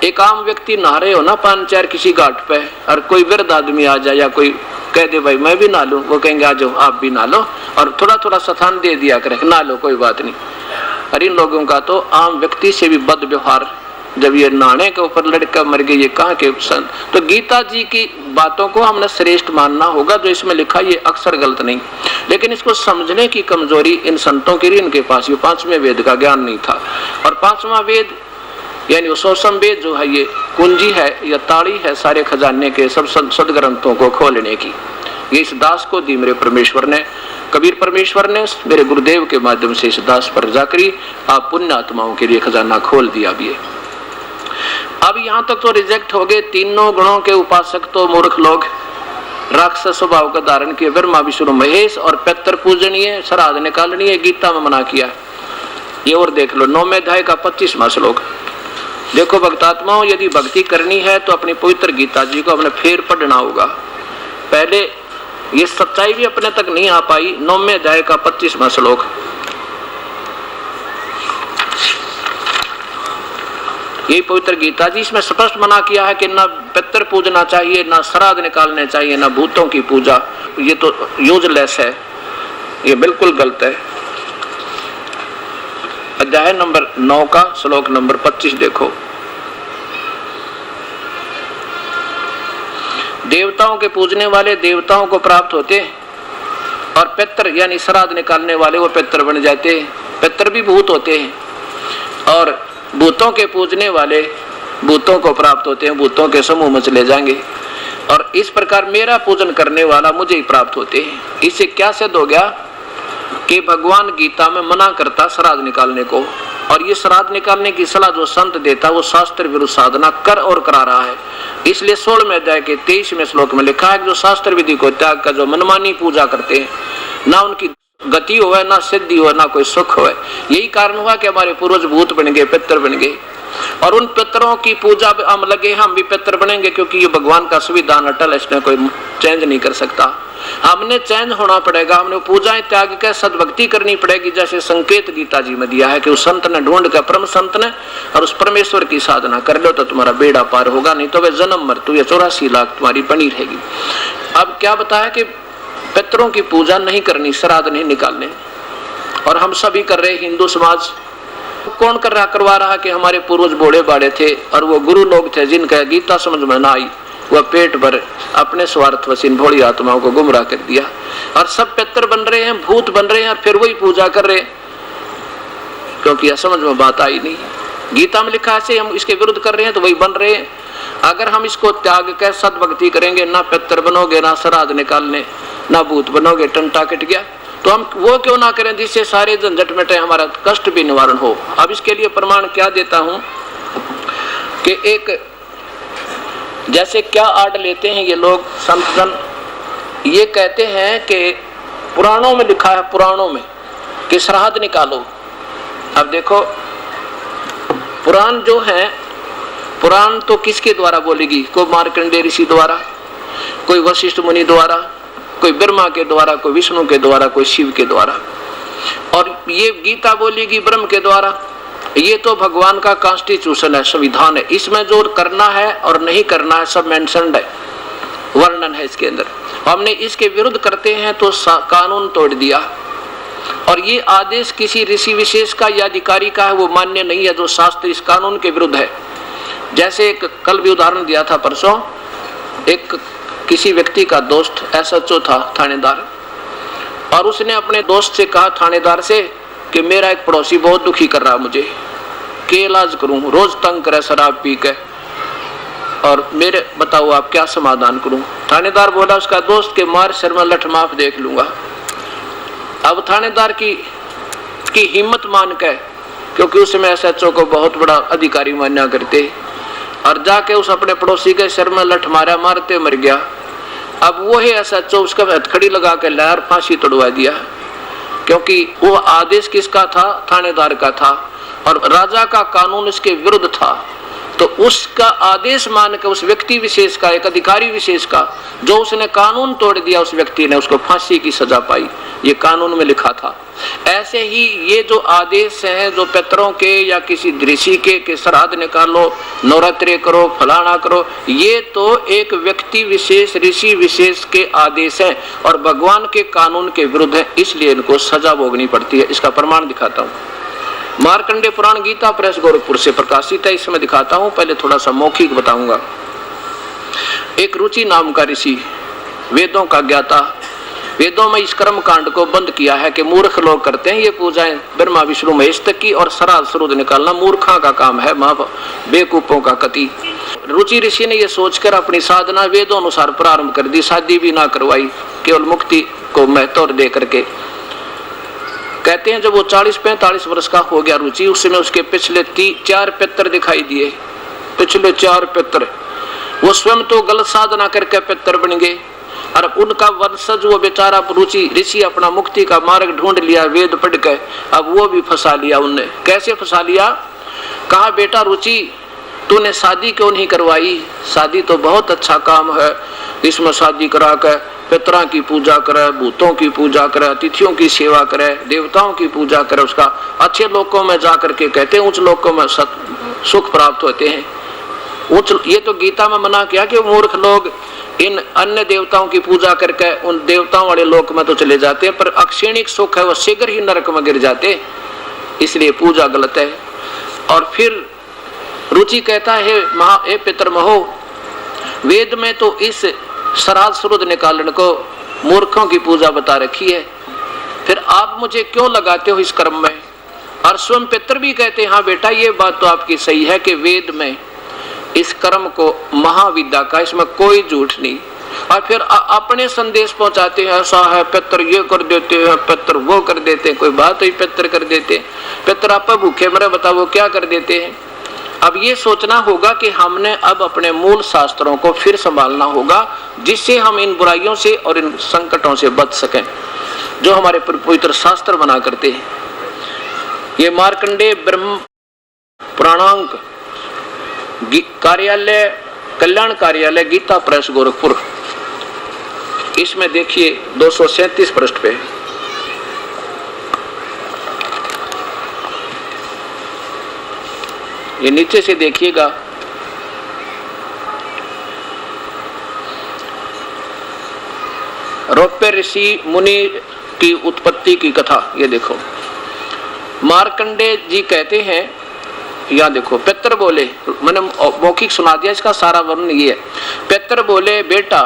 एक आम व्यक्ति नहा रहे हो ना पांचार किसी घाट पे, और कोई वृद्ध आदमी आ जाए या कोई कह दे भाई मैं भी नहा लूं, वो कहेंगे आ जाओ आप भी नहा लो, और थोड़ा थोड़ा स्थान दे दिया करें, नहा लो कोई बात नहीं। और इन लोगों का तो आम व्यक्ति से भी बद व्यवहार। जब ये नहाने के ऊपर लड़का मर गई, ये कहाँ के संत। तो गीता जी की बातों को हमने श्रेष्ठ मानना होगा, जो इसमें लिखा ये अक्सर गलत नहीं, लेकिन इसको समझने की कमजोरी इन संतों की, इनके पास ये 5वें वेद का ज्ञान नहीं था। और 5वां वेद यानी वो सोसम वेद जो है, ये कुंजी है या ताड़ी है सारे खजाने के सब सदग्रंथों को खोलने की। ये इस दास को दी मेरे परमेश्वर ने, कबीर परमेश्वर ने मेरे गुरुदेव के माध्यम से इस दास पर जाकरी आप पुण्य आत्माओं के लिए खजाना खोल दिया भी है। अब यहाँ तक तो रिजेक्ट हो गए तीनों गुणों के उपासक, तो मूर्ख लोग राक्षस स्वभाव का धारण किए, ब्रह्मा विष्णु महेश, और पितर पूजनीय, श्राद्ध निकालनी है, गीता में मना किया। ये और देख लो 9वें अध्याय का 25वां श्लोक। देखो भक्तात्माओं, यदि भक्ति करनी है तो अपनी पवित्र गीता जी को अपने फेर पढ़ना होगा। पहले ये सच्चाई भी अपने तक नहीं आ पाई। 9वें अध्याय का 25वां श्लोक, यही पवित्र गीता जी, इसमें स्पष्ट मना किया है कि ना पितर पूजना चाहिए, ना श्राद्ध निकालने चाहिए, ना भूतों की पूजा। ये तो यूजलेस है, ये बिल्कुल गलत है। अध्याय नंबर 9 का श्लोक नंबर 25 देखो। देवताओं के पूजने वाले देवताओं को प्राप्त होते, और पितर यानी श्राद्ध निकालने वाले वो पितर बन जाते। पितर भी भूत होते हैं, और भूतों के पूजने वाले भूतों को प्राप्त होते हैं, भूतों के समूह में चले जाएंगे। और इस प्रकार मेरा पूजन करने वाला मुझे ही प्राप्त होते हैं। इससे क्या सिद्ध हो गया कि भगवान गीता में मना करता श्राद्ध निकालने को, और ये श्राद्ध निकालने की सलाह जो संत देता वो शास्त्र विरुद्ध साधना कर और करा रहा है। इसलिए 16वें अध्याय के 23वें श्लोक में लिखा है कि जो शास्त्र विधि को त्याग कर जो मनमानी पूजा करते हैं, ना उनकी गति हो, ना सिद्धि हो, ना कोई सुख हो। यही कारण हुआ कि हमारे पूर्वज भूत बन गए, पितर बन गए। और उन पितरों की पूजा हम लगे, हम भी पितर बनेंगे, क्योंकि ये भगवान का संविधान अटल है, इसमें कोई चेंज नहीं कर सकता। हमने चेंज होना पड़ेगा, हमने पूजाएं त्याग के सद्भक्ति करनी पड़ेगी, जैसे संकेत गीता जी में दिया है कि उस संत ने ढूंढ कर, परम संत ने, और उस परमेश्वर की साधना कर लो तो तुम्हारा बेड़ा पार होगा, नहीं तो वे जन्म मृत्यु या 84 लाख तुम्हारी बनी रहेगी। अब क्या बताया कि पितरों की पूजा नहीं करनी, श्राद्ध नहीं निकालने, और हम सभी कर रहे। हिंदू समाज कौन करवा रहा कि हमारे पूर्वज बूढ़े बाड़े थे और वो गुरु लोग थे जिनका गीता समझ में ना आई, वह पेट भर अपने स्वार्थ वसीन भोली आत्माओं को गुमराह कर दिया, और सब पितर बन रहे हैं, भूत बन रहे हैं, और फिर वही पूजा कर रहे हैं, क्योंकि यह समझ में बात आई नहीं। गीता में लिखा है हम इसके विरुद्ध कर रहे हैं तो वही बन रहे हैं। अगर हम इसको त्याग कर सद्भक्ति करेंगे, ना पितर बनोगे, ना श्राद्ध निकालने, ना भूत बनोगे, टंटा कट गया, तो हम वो क्यों ना करें जिससे सारे झंझट मिटे, हमारा कष्ट भी निवारण हो। अब इसके लिए प्रमाण क्या देता हूं कि एक जैसे क्या आड़ लेते हैं ये लोग संतजन, ये कहते हैं कि पुराणों में लिखा है, पुराणों में कि श्राद्ध निकालो। अब देखो पुराण जो है, पुराण तो किसके द्वारा बोलेगी, कोई मार्कंडेय ऋषि द्वारा, कोई वशिष्ठ मुनि द्वारा, कोई ब्रह्मा के द्वारा, कोई विष्णु के द्वारा, कोई शिव के द्वारा, और ये गीता बोलेगी ब्रह्म के द्वारा। ये तो भगवान का कॉन्स्टिट्यूशन है, संविधान है, इसमें जो करना है और नहीं करना है सब मेंशन्ड है, वर्णन है इसके अंदर। हमने इसके विरुद्ध करते हैं तो कानून तोड़ दिया, और ये आदेश किसी ऋषि विशेष का या अधिकारी का है, वो मान्य नहीं है, जो शास्त्र इस कानून के विरुद्ध है। जैसे एक कल भी उदाहरण दिया था परसों, एक किसी व्यक्ति का दोस्त SHO था, थानेदार, और उसने अपने दोस्त से कहा, थानेदार से, कि मेरा एक पड़ोसी बहुत दुखी कर रहा मुझे, के इलाज करूं, रोज तंग करे शराब पी के, और मेरे बताओ आप क्या समाधान करूं। थानेदार बोला उसका दोस्त के मार सर में लठ माफ देख लूंगा। अब थानेदार की हिम्मत मान के, क्योंकि उसमें SHO को बहुत बड़ा अधिकारी माना करते, और जाके उस अपने पड़ोसी के सर में लठ मारा, मारते मर गया। अब वो है SHO, उसका हथकड़ी लगा के लहर फांसी तोड़वा दिया, क्योंकि वो आदेश किसका था, थानेदार का था, और राजा का कानून इसके विरुद्ध था। तो उसका आदेश मान के उस व्यक्ति विशेष का, एक अधिकारी विशेष का, जो उसने कानून तोड़ दिया, उस व्यक्ति ने उसको फांसी की सजा पाई, ये कानून में लिखा था। ऐसे ही ये जो आदेश हैं, जो पितरों के या किसी ऋषि के श्राद्ध निकालो, नवरात्रि करो, फलाना करो, ये तो एक व्यक्ति विशेष, ऋषि विशेष के आदेश हैं और भगवान के कानून के विरुद्ध है, इसलिए इनको सजा भोगनी पड़ती है। इसका प्रमाण दिखाता हूँ। मार्कंडेय पुराण गीता प्रेस गोरखपुर से प्रकाशित है, इसमें दिखाता हूँ। पहले थोड़ा सा मौखिक बताऊंगा। एक रुचि नाम का ऋषि, वेदों का ज्ञाता, वेदों में इस कर्म कांड को बंद किया है कि मूर्ख लोग करते हैं ये पूजाएं, ब्रह्मा विष्णु महेश तक की, और श्राद्ध श्रुद्ध निकालना मूर्खा का काम है, बेवकूफों का कति। रुचि ऋषि ने यह सोचकर अपनी साधना वेदों अनुसार प्रारंभ कर दी, शादी भी ना करवाई, केवल मुक्ति को महत्व दे करके। कहते हैं जब वो 40-45 वर्ष का हो गया रुचि, उस समय उसके पिछले 4 पितर दिखाई दिए, पिछले 4 पितर। वो स्वयं तो गलत साधना करके पितर बन गए, और उनका वंशज वो बेचारा रुचि ऋषि अपना मुक्ति का मार्ग ढूंढ लिया वेद पढ़ के, अब वो भी फंसा लिया उनने। कैसे फंसा लिया? कहा बेटा रुचि तूने शादी क्यों नहीं करवाई? शादी तो बहुत अच्छा काम है, इसमें शादी करा कर पितरों की पूजा करे, भूतों की पूजा करे, अतिथियों की सेवा करे, देवताओं की पूजा करे, उसका अच्छे लोकों में जाकर के कहते हैं उच्च लोकों में सुख प्राप्त होते हैं। ये तो गीता में मना किया कि मूर्ख लोग इन अन्य देवताओं की पूजा करके उन देवताओं वाले लोक में तो चले जाते हैं, पर अक्षणिक सुख है वो शीघ्र ही नरक में गिर जाते, इसलिए पूजा गलत है। और फिर रुचि कहता है पितर महो, वेद में तो इस श्राद्ध श्रुद्ध निकालन को मूर्खों की पूजा बता रखी है, फिर आप मुझे क्यों लगाते हो इस कर्म में? और स्वयं पितर भी कहते हैं हाँ बेटा ये बात तो आपकी सही है कि वेद में इस कर्म को महाविद्या का, इसमें कोई झूठ नहीं। और फिर अपने संदेश पहुंचाते हैं ऐसा है, पितर ये कर देते हैं, पितर वो कर देते हैं, कोई बात ही पितर कर देते हैं, पितर आप भूखे मरे बताओ वो क्या कर देते हैं। अब ये सोचना होगा कि हमने अब अपने मूल शास्त्रों को फिर संभालना होगा, जिससे हम इन बुराइयों से और इन संकटों से बच सकें जो हमारे पवित्र शास्त्र बना करते हैं। ये मार्कंडेय ब्रह्म पुराणांक कार्यालय, कल्याण कार्यालय, गीता प्रेस, गोरखपुर। इसमें देखिए 237 पृष्ठ पे ये नीचे से देखिएगा, रौप्य ऋषि मुनि की उत्पत्ति की कथा। ये देखो, मार्कंडेय जी कहते हैं, या देखो, पितर बोले, मैंने मौखिक सुना दिया, इसका सारा वर्णन ये है। पितर बोले, बेटा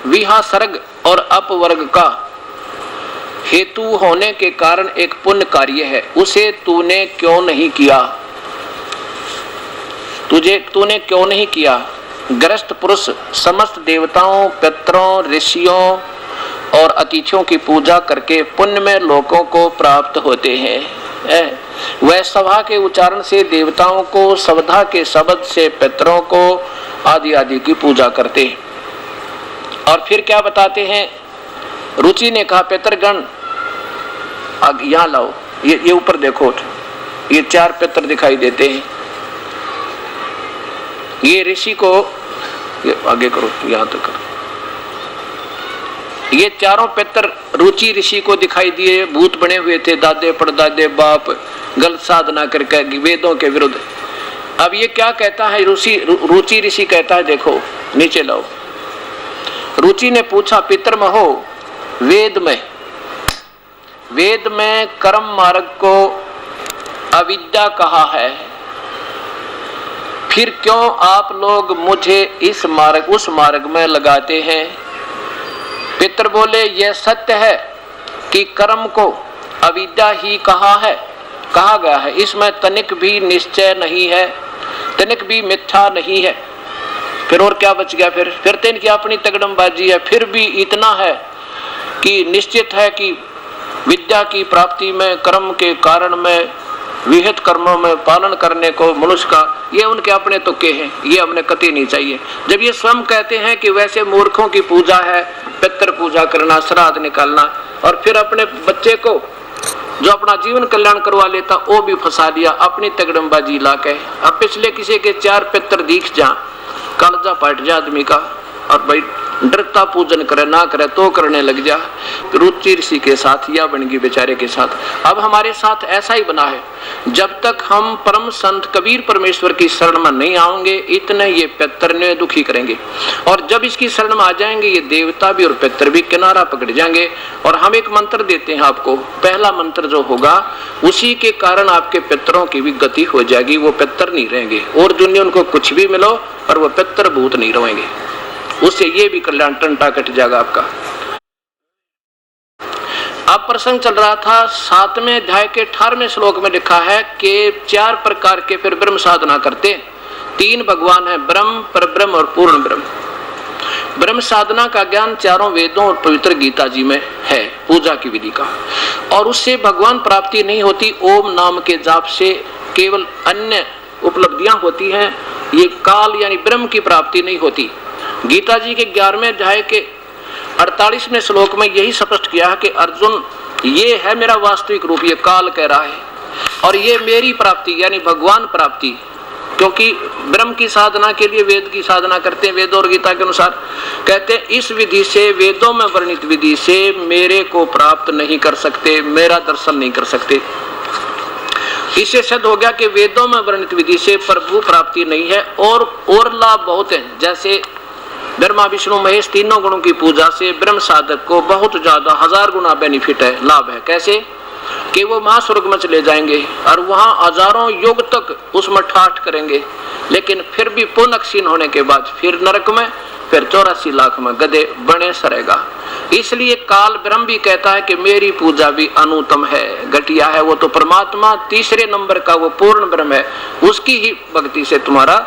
विहा सर्ग और अपवर्ग का हेतु होने के कारण एक पुण्य कार्य है, उसे तूने क्यों नहीं किया? तूने क्यों नहीं किया? ग्रस्त पुरुष समस्त देवताओं, पितरों, ऋषियों और अतिथियों की पूजा करके पुण्य में लोगों को प्राप्त होते हैं। वह सभा के उच्चारण से देवताओं को, सवधा के शब्द से पितरों को आदि आदि की पूजा करते हैं। और फिर क्या बताते हैं? रुचि ने कहा, पितरगण यहाँ लाओ, ये ऊपर देखो, ये 4 पितर दिखाई देते हैं। ये ऋषि को, ये आगे करो, यहाँ तक करो। ये चारों पितर रुचि ऋषि को दिखाई दिए, भूत बने हुए थे, दादे परदादे बाप, गलत साधना करके वेदों के विरुद्ध। अब ये क्या कहता है? रुचि ऋषि कहता है, देखो नीचे लाओ। रुचि ने पूछा, पितर महो, वेद में कर्म मार्ग को अविद्या कहा है, फिर क्यों आप लोग मुझे इस मार्ग उस मार्ग में लगाते हैं? पितर बोले, यह सत्य है कि कर्म को अविद्या ही कहा गया है, इसमें तनिक भी निश्चय नहीं है, तनिक भी मिथ्या नहीं है। फिर और क्या बच गया? फिर तो इनकी अपनी तगड़मबाजी है। फिर भी इतना है कि निश्चित है कि विद्या की प्राप्ति में, कर्म के कारण में, विहित कर्मों में पालन करने को मनुष्य का, ये उनके अपने तुक्के हैं, ये हमने कतई नहीं चाहिए। जब ये स्वयं कहते हैं कि वैसे मूर्खों की पूजा है पितर पूजा करना, श्राद्ध निकालना, और फिर अपने बच्चे को जो अपना जीवन कल्याण करवा लेता वो भी फंसा दिया अपनी तगड़मबाजी ला के। अब पिछले किसी के 4 पितर दिख जा, कालजा पाट जा आदमी का, और भाई डरता पूजन करे ना करे तो करने लग जा। रुचि ऋषि के साथ या बन गई बेचारे के साथ। अब हमारे साथ ऐसा ही बना है, जब तक हम परम संत कबीर परमेश्वर की शरण में नहीं आएंगे, इतने ये पितर ने दुखी करेंगे, और जब इसकी शरण में आ जाएंगे ये देवता भी और पितर भी किनारा पकड़ जाएंगे। और हम एक मंत्र देते हैं आपको, पहला मंत्र जो होगा उसी के कारण आपके पितरों की भी गति हो जाएगी, वो पितर नहीं रहेंगे, और दुनिया उनको कुछ भी मिलो और वो पितर भूत नहीं रहेंगे, उससे ये भी कल्याण टंटा कट जाएगा आपका। अब प्रसंग चल रहा था 7वें अध्याय के 18वें श्लोक में लिखा है कि 4 प्रकार के फिर ब्रह्म साधना करते। 3 भगवान है, ब्रह्म, परब्रह्म और पूर्ण ब्रह्म। ब्रह्म साधना का ज्ञान चारों वेदों और पवित्र गीता जी में है, पूजा की विधि का, और उससे भगवान प्राप्ति नहीं होती। ओम नाम के जाप से केवल अन्य उपलब्धियां होती हैं, ये काल यानी ब्रह्म की प्राप्ति नहीं होती। गीता जी के 11वें अध्याय के 48वें श्लोक में यही स्पष्ट किया है कि अर्जुन, ये है मेरा वास्तविक रूप, ये काल कह रहा है, और ये मेरी प्राप्ति यानी भगवान प्राप्ति, क्योंकि ब्रह्म की साधना के लिए वेद की साधना करते हैं। वेद और गीता के अनुसार कहते हैं इस विधि से, वेदों में वर्णित विधि से मेरे को प्राप्त नहीं कर सकते, मेरा दर्शन नहीं कर सकते। इससे सिद्ध हो गया कि वेदों में वर्णित विधि से प्रभु प्राप्ति नहीं है, और लाभ बहुत हैं, जैसे ब्रह्मा विष्णु महेश तीनों गुणों की पूजा से ब्रह्म साधक को बहुत ज्यादा 1000 गुना बेनिफिट है, लाभ है। कैसे? कि वो महास्वर्ग में चले जाएंगे और वहां हजारों युग तक उसमें ठाठ करेंगे, लेकिन फिर भी पूर्ण क्षीण होने के बाद फिर नरक में, फिर 84 लाख में गधे बने सरेगा। इसलिए काल ब्रह्म भी कहता है कि मेरी पूजा भी अनुत्तम है, घटिया है। वो तो परमात्मा 3रे नंबर का वो पूर्ण ब्रह्म है, उसकी ही भक्ति से तुम्हारा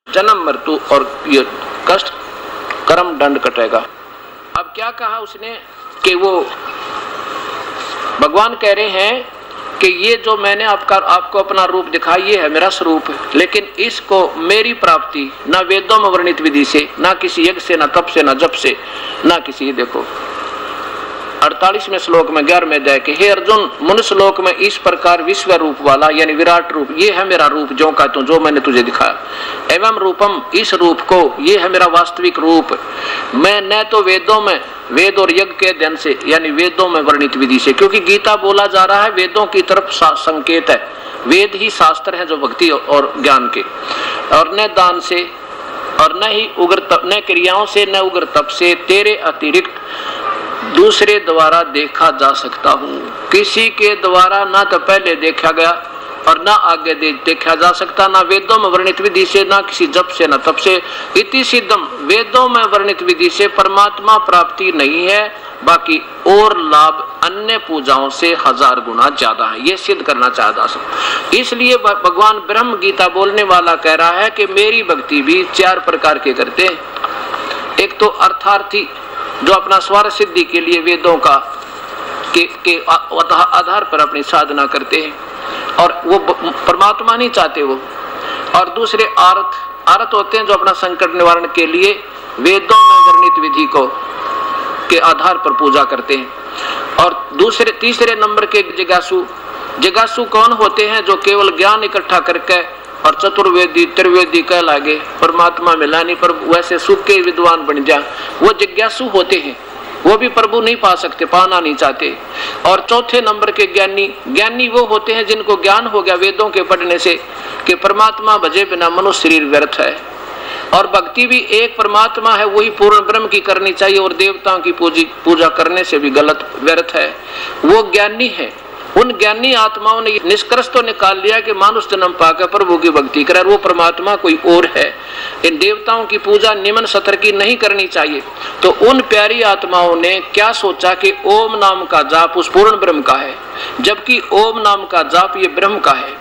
जन्म मृत्यु और ये कष्ट कर्म दंड कटेगा। अब क्या कहा उसने कि वो भगवान कह रहे हैं कि ये जो मैंने आपको अपना रूप दिखाया ये है मेरा स्वरूप, लेकिन इसको मेरी प्राप्ति ना वेदों में वर्णित विधि से, ना किसी यज्ञ से, ना तप से, ना जप से, ना किसी, देखो 48वें श्लोक में 11वें अध्याय के, हे अर्जुन, मनुष्य लोक में इस प्रकार विश्व रूप वाला यानी विराट रूप, ये है मेरा रूप जो का तू, जो मैंने तुझे दिखाया। एवं रूपम, इस रूप को, ये है मेरा वास्तविक रूप। मैं न तो वेदों में, वेद और यज्ञ के अध्ययन से यानी वेदों में वर्णित विधि से, क्योंकि गीता बोला जा रहा है वेदों की तरफ संकेत है, वेद ही शास्त्र है जो भक्ति और ज्ञान के, और न दान से और न ही उग्र तप, न क्रियाओं से न उग्र तप से तेरे अतिरिक्त दूसरे द्वारा देखा जा सकता हूँ। किसी के द्वारा ना तो पहले देखा गया और ना आगे देखा जा सकता, ना वेदों में वर्णित विधि से, ना किसी जप से, ना तप से। इति सिद्धम, वेदों में वर्णित विधि से परमात्मा प्राप्ति नहीं है, बाकी और लाभ अन्य पूजाओं से 1000 गुना ज्यादा है, ये सिद्ध करना चाहता हूं। इसलिए भगवान ब्रह्म गीता बोलने वाला कह रहा है कि मेरी भक्ति भी 4 प्रकार के करते हैं। एक तो अर्थार्थी, जो अपना स्वार्थ सिद्धि के लिए वेदों का के आधार पर अपनी साधना करते हैं और वो परमात्मा नहीं चाहते वो। और दूसरे आर्थ होते हैं जो अपना संकट निवारण के लिए वेदों में वर्णित विधि को के आधार पर पूजा करते हैं। और तीसरे नंबर के जिज्ञासु कौन होते हैं? जो केवल ज्ञान इकट्ठा करके और चतुर्वेदी त्रिवेदी कह लागे, परमात्मा मिला नहीं पर वैसे सुख के विद्वान बन जा, वो जिज्ञासु होते हैं, वो भी प्रभु नहीं पा सकते, पाना नहीं चाहते। और चौथे नंबर के ज्ञानी वो होते हैं जिनको ज्ञान हो गया वेदों के पढ़ने से कि परमात्मा भजे बिना मनुष्य शरीर व्यर्थ है, और भक्ति भी एक परमात्मा है वही पूर्ण ब्रह्म की करनी चाहिए, और देवताओं की पूजा करने से भी गलत व्यर्थ है। वो ज्ञानी है। उन ज्ञानी आत्माओं ने निष्कर्ष तो निकाल लिया कि मानुष जन्म पाकर प्रभु की भक्ति करे, वो परमात्मा कोई और है। इन देवताओं की पूजा निम्न सतर की नहीं करनी चाहिए। तो उन प्यारी आत्माओं ने क्या सोचा कि ओम नाम का जाप उस पूर्ण ब्रह्म का है, जबकि ओम नाम का जाप ये ब्रह्म का है।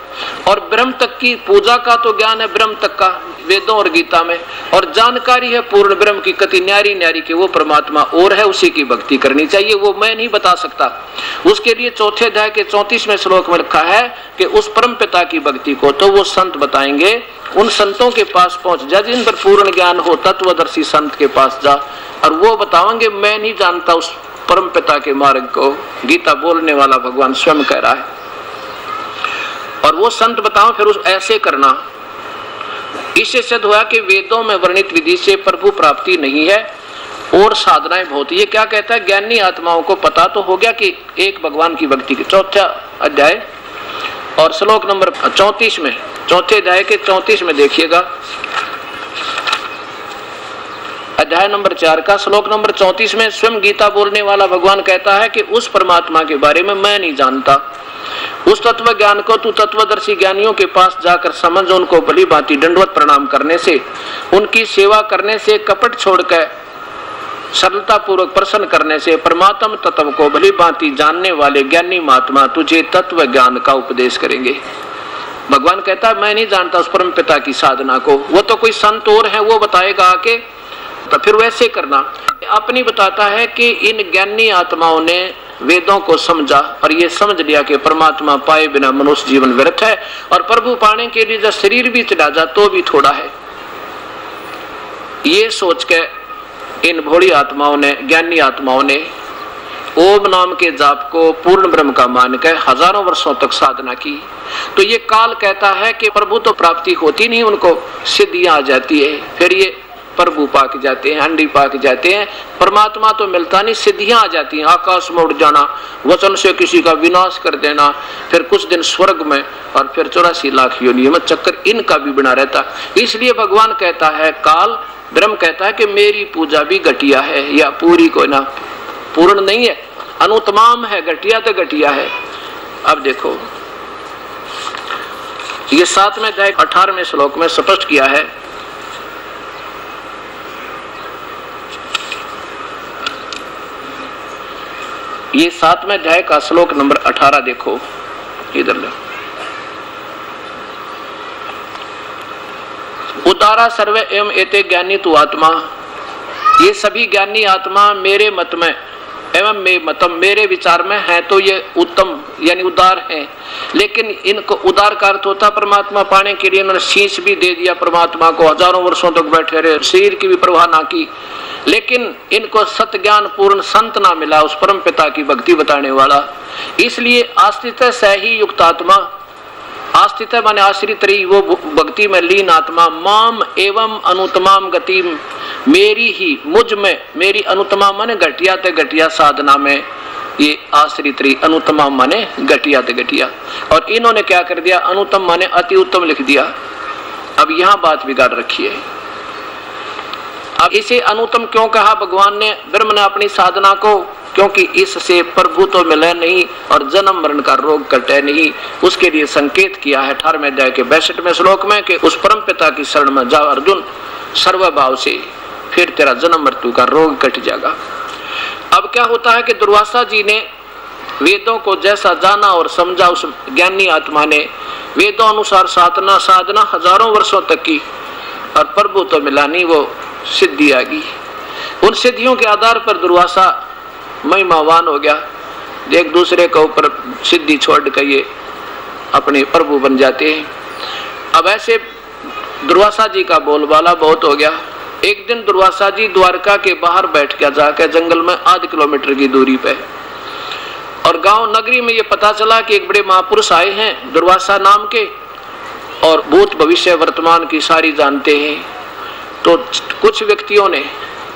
और ब्रह्म तक की पूजा का तो ज्ञान है ब्रह्म तक का वेदों और गीता में, और जानकारी है पूर्ण ब्रह्म की कति न्यारी न्यारी के वो परमात्मा और है, उसी की भक्ति करनी चाहिए। वो मैं नहीं बता सकता। उसके लिए चौथे अध्याय के 34वें श्लोक में लिखा है कि उस परम पिता की भक्ति को तो वो संत बताएंगे। उन संतों के पास पहुंच जा जिन पर पूर्ण ज्ञान हो, तत्वदर्शी संत के पास जा और वो बताएंगे मैं नहीं जानता उस परम पिता के मार्ग को। गीता बोलने वाला भगवान स्वयं कह रहा है। और वो संत बताओ फिर उस ऐसे करना। इससे सिद्ध हुआ कि वेदों में वर्णित विधि से प्रभु प्राप्ति नहीं है और साधनाएं बहुत। ये क्या कहता है? ज्ञानी आत्माओं को पता तो हो गया कि एक भगवान की भक्ति के चौथा अध्याय और श्लोक नंबर 34 में, चौथे अध्याय के 34 में देखिएगा, अध्याय नंबर 4 का श्लोक नंबर 34 में स्वयं गीता बोलने वाला भगवान कहता है कि उस परमात्मा के बारे में मैं नहीं जानता। उस तत्व ज्ञान को तू तत्वदर्शी ज्ञानियों के पास जाकर समझ। उनको भली भांति दंडवत प्रणाम करने से, उनकी सेवा करने से, कपट छोड़कर सरलता पूर्वक प्रसन्न करने से परमात्म तत्व को भली भांति जानने वाले ज्ञानी महात्मा तुझे तत्व ज्ञान का उपदेश करेंगे। भगवान कहता है मैं नहीं जानता उस परम पिता की साधना को, वो तो कोई संत और है वो बताएगा आके, तो फिर वैसे करना। अपनी बताता है कि इन ज्ञानी आत्माओं ने वेदों को समझा और ये समझ लिया कि परमात्मा पाए बिना मनुष्य जीवन व्यर्थ है, और प्रभु पाने के लिए जब शरीर भी चढ़ा जा तो भी थोड़ा है। ये सोच के इन भोली आत्माओं ने, ज्ञानी आत्माओं ने ओम नाम के जाप को पूर्ण ब्रह्म का मानकर हजारों वर्षों तक साधना की। तो ये काल कहता है कि प्रभु तो प्राप्ति होती नहीं, उनको सिद्धियां आ जाती है, फिर ये प्रभु पाक जाते हैं, हंडी पाक जाते हैं, परमात्मा तो मिलता नहीं, सिद्धियां आ जाती हैं। आकाश में उड़ जाना, वचन से किसी का विनाश कर देना, फिर कुछ दिन स्वर्ग में, और फिर 84 लाख योनियों में चक्कर इनका भी बना रहता। इसलिए भगवान कहता है, काल ब्रह्म कहता है कि मेरी पूजा भी घटिया है, या पूरी कोई ना, पूर्ण नहीं है, अनुतमाम है, घटिया तो घटिया है। अब देखो ये 7वें अध्याय 18वें श्लोक में स्पष्ट किया है। ये 7वें अध्याय का श्लोक नंबर 18 देखो, इधर लो। उदारा सर्वे एवं एते ज्ञानी तु आत्मा, ये सभी ज्ञानी आत्मा मेरे मत में एवं मेरे विचार में है तो ये उत्तम यानी उदार है। लेकिन इनको उदार का अर्थ होता परमात्मा पाने के लिए इन्होंने शीश भी दे दिया परमात्मा को, हजारों वर्षों तक बैठे रहे, शरीर की भी परवाह ना की, लेकिन इनको सत्य ज्ञान पूर्ण संत ना मिला, उस परम पिता की भक्ति बताने वाला। इसलिए आश्रित से ही युक्त आत्मा, आस्थित माने आश्रित रही वो भक्ति में लीन आत्मा, माम एवं अनुतमाम गति, मेरी ही मुझ में, मेरी अनुतमा माने घटिया ते घटिया साधना में ये आश्रित रही। अनुतमाम माने घटिया ते घटिया, और इन्होंने क्या कर दिया, अनुतम माने अति उत्तम लिख दिया। अब यहाँ बात बिगाड़ रखी है। अब इसे अनुतम क्यों कहा भगवान ने, ब्रह्म ने अपनी साधना को, क्योंकि इससे प्रभु तो मिले नहीं और जन्म मरण का रोग कटे नहीं। उसके लिए संकेत किया है 18वें अध्याय के 62वें श्लोक में कि उस परम पिता की शरण में जाओ अर्जुन सर्वभाव से, फिर तेरा जन्म मृत्यु का रोग कट जाएगा। अब क्या होता है कि दुर्वासा जी ने वेदों को जैसा जाना और समझा, उस ज्ञानी आत्मा ने वेदों अनुसार साधना हजारों वर्षों तक की, और प्रभु तो मिला नहीं, वो सिद्धि आ गई। उन सिद्धियों के आधार पर दुर्वासा महिमावान हो गया। एक दूसरे के ऊपर सिद्धि छोड़ के ये अपने प्रभु बन जाते हैं। अब ऐसे दुर्वासा जी का बोलबाला बहुत हो गया। एक दिन दुर्वासा जी द्वारका के बाहर बैठ गया, जाकर जंगल में आध किलोमीटर की दूरी पे, और गांव नगरी में ये पता चला कि एक बड़े महापुरुष आए हैं दुर्वासा नाम के, और भूत भविष्य वर्तमान की सारी जानते हैं। तो कुछ व्यक्तियों ने,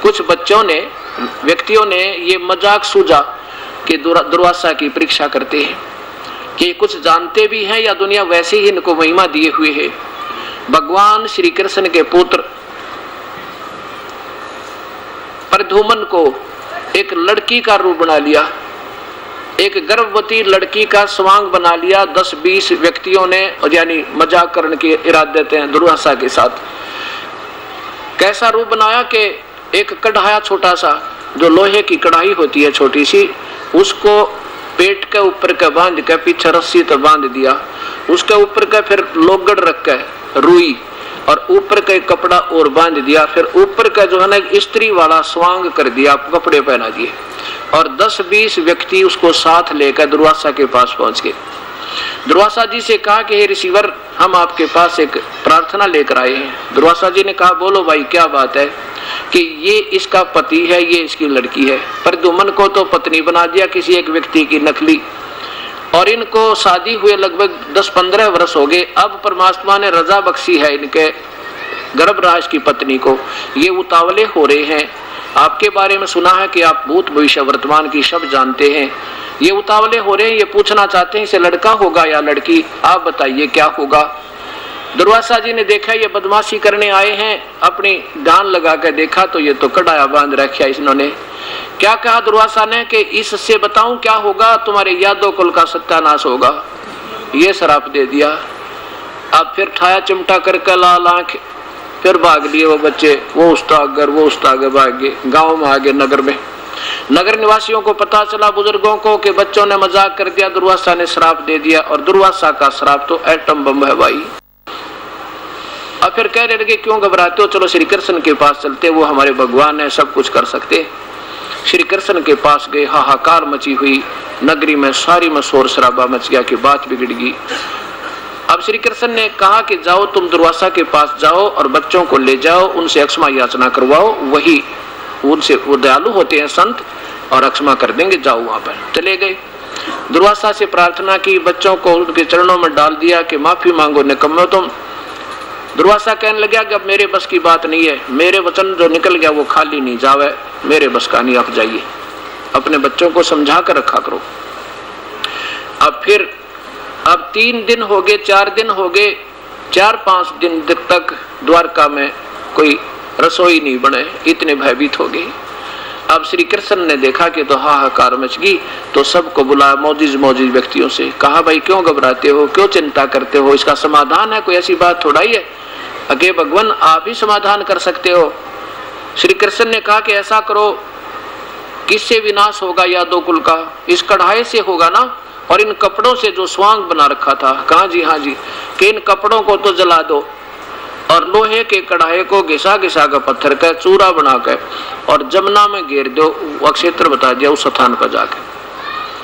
कुछ व्यक्तियों ने ये मजाक सूझा कि दुर्वासा की परीक्षा करते हैं कि कुछ जानते भी हैं या दुनिया वैसे ही इनको महिमा दिए हुए है। भगवान श्री कृष्ण के पुत्र प्रद्युम्न को एक लड़की का रूप बना लिया, एक गर्भवती लड़की का स्वांग बना लिया 10-20 व्यक्तियों ने, और यानी मजाक करने के इरादे थे दुर्वासा के साथ। कैसा रूप बनाया कि एक कढ़ाया छोटा सा, जो लोहे की कढ़ाई होती है छोटी सी, उसको पेट के ऊपर के बांध के पीछे रस्सी तो बांध दिया, उसके ऊपर के फिर लोगड़ रख के रुई, और ऊपर का कपड़ा और बांध दिया, फिर ऊपर का जो है ना स्त्री वाला स्वांग कर दिया, कपड़े पहना दिए, और 10-20 व्यक्ति उसको साथ लेकर दुर्वासा के पास पहुंच गए। दुर्वासा जी से कहा कि हे ऋषिवर, हम आपके पास एक प्रार्थना लेकर आए हैं। दुर्वासा जी ने कहा बोलो भाई क्या बात है, कि ये इसका पति है, ये इसकी लड़की है। प्रद्युम्न को तो पत्नी बना दिया किसी एक व्यक्ति की नकली, और इनको शादी हुए लगभग 10-15 वर्ष हो गए। अब परमात्मा ने रजा बख्शी है इनके गर्भराज की पत्नी को, ये उतावले हो रहे हैं। आपके बारे में सुना है कि आप भूत भविष्य वर्तमान की सब जानते हैं, ये उतावले हो रहे हैं, ये पूछना चाहते हैं इसे लड़का होगा या लड़की, आप बताइए क्या होगा। दुर्वासा जी ने देखा ये बदमाशी करने आए हैं, अपनी ध्यान लगा कर देखा तो ये तो कड़ाया बांध रखा इन्होंने। क्या कहा दुर्वासा ने कि इससे बताऊं क्या होगा, तुम्हारे यादव कुल का सत्यानाश होगा, ये श्राप दे दिया। अब फिर ठाया चिमटा करके लाल आंख, फिर भाग लिए वो बच्चे, वो उस्तागर भाग गए, गाँव में आ गए नगर में। नगर निवासियों को पता चला, बुजुर्गों को, कि बच्चों ने मजाक कर दिया, दुर्वासा ने श्राप दे दिया, और दुर्वासा का श्राप तो एटम बम है भाई। अब फिर कह रहे लगे क्यों घबराते हो, चलो श्री कृष्ण के पास चलते, वो हमारे भगवान है, सब कुछ कर सकते। श्री कृष्ण के पास गए, हाहाकार मची हुई नगरी में, सारी में शोर शराबा मच गया कि बात बिगड़ गई। अब श्री कृष्ण ने कहा कि जाओ तुम दुर्वासा के पास जाओ और बच्चों को ले जाओ, उनसे अक्षमा याचना करवाओ, वही उनसे, वो दयालु होते हैं संत, और अक्षमा कर देंगे, जाओ वहां पर। चले गए, दुर्वासा से प्रार्थना की, बच्चों को उनके चरणों में डाल दिया कि माफी मांगो निकम्मे तुम। दुर्वासा कहने लगा कि अब मेरे बस की बात नहीं है, मेरे वचन जो निकल गया वो खाली नहीं जावे, मेरे बस का नहीं, आप जाइए, अपने बच्चों को समझा कर रखा करो। अब फिर 3 दिन हो गए, 4 दिन हो गए, 4-5 दिन तक द्वारका में कोई रसोई नहीं बने, इतने भयभीत हो गए। अब श्री कृष्ण ने देखा कि तो हाहाकार मच गई, तो सबको बुलाया, मौजिज व्यक्तियों से कहा भाई क्यों घबराते हो, क्यों चिंता करते हो, इसका समाधान है, कोई ऐसी बात थोड़ा ही है, अगे भगवान आप ही समाधान कर सकते हो। श्री कृष्ण ने कहा कि ऐसा करो, किससे विनाश होगा यादव कुल का, इस कढ़ाई से होगा ना, और इन कपड़ों से जो स्वांग बना रखा था। कहा जी हाँ जी, कि इन कपड़ों को तो जला दो, और लोहे के कढ़ाई को घिसा का पत्थर का चूरा बना कर और जमुना में घेर दो, क्षेत्र बता दिया उस स्थान पर जाके,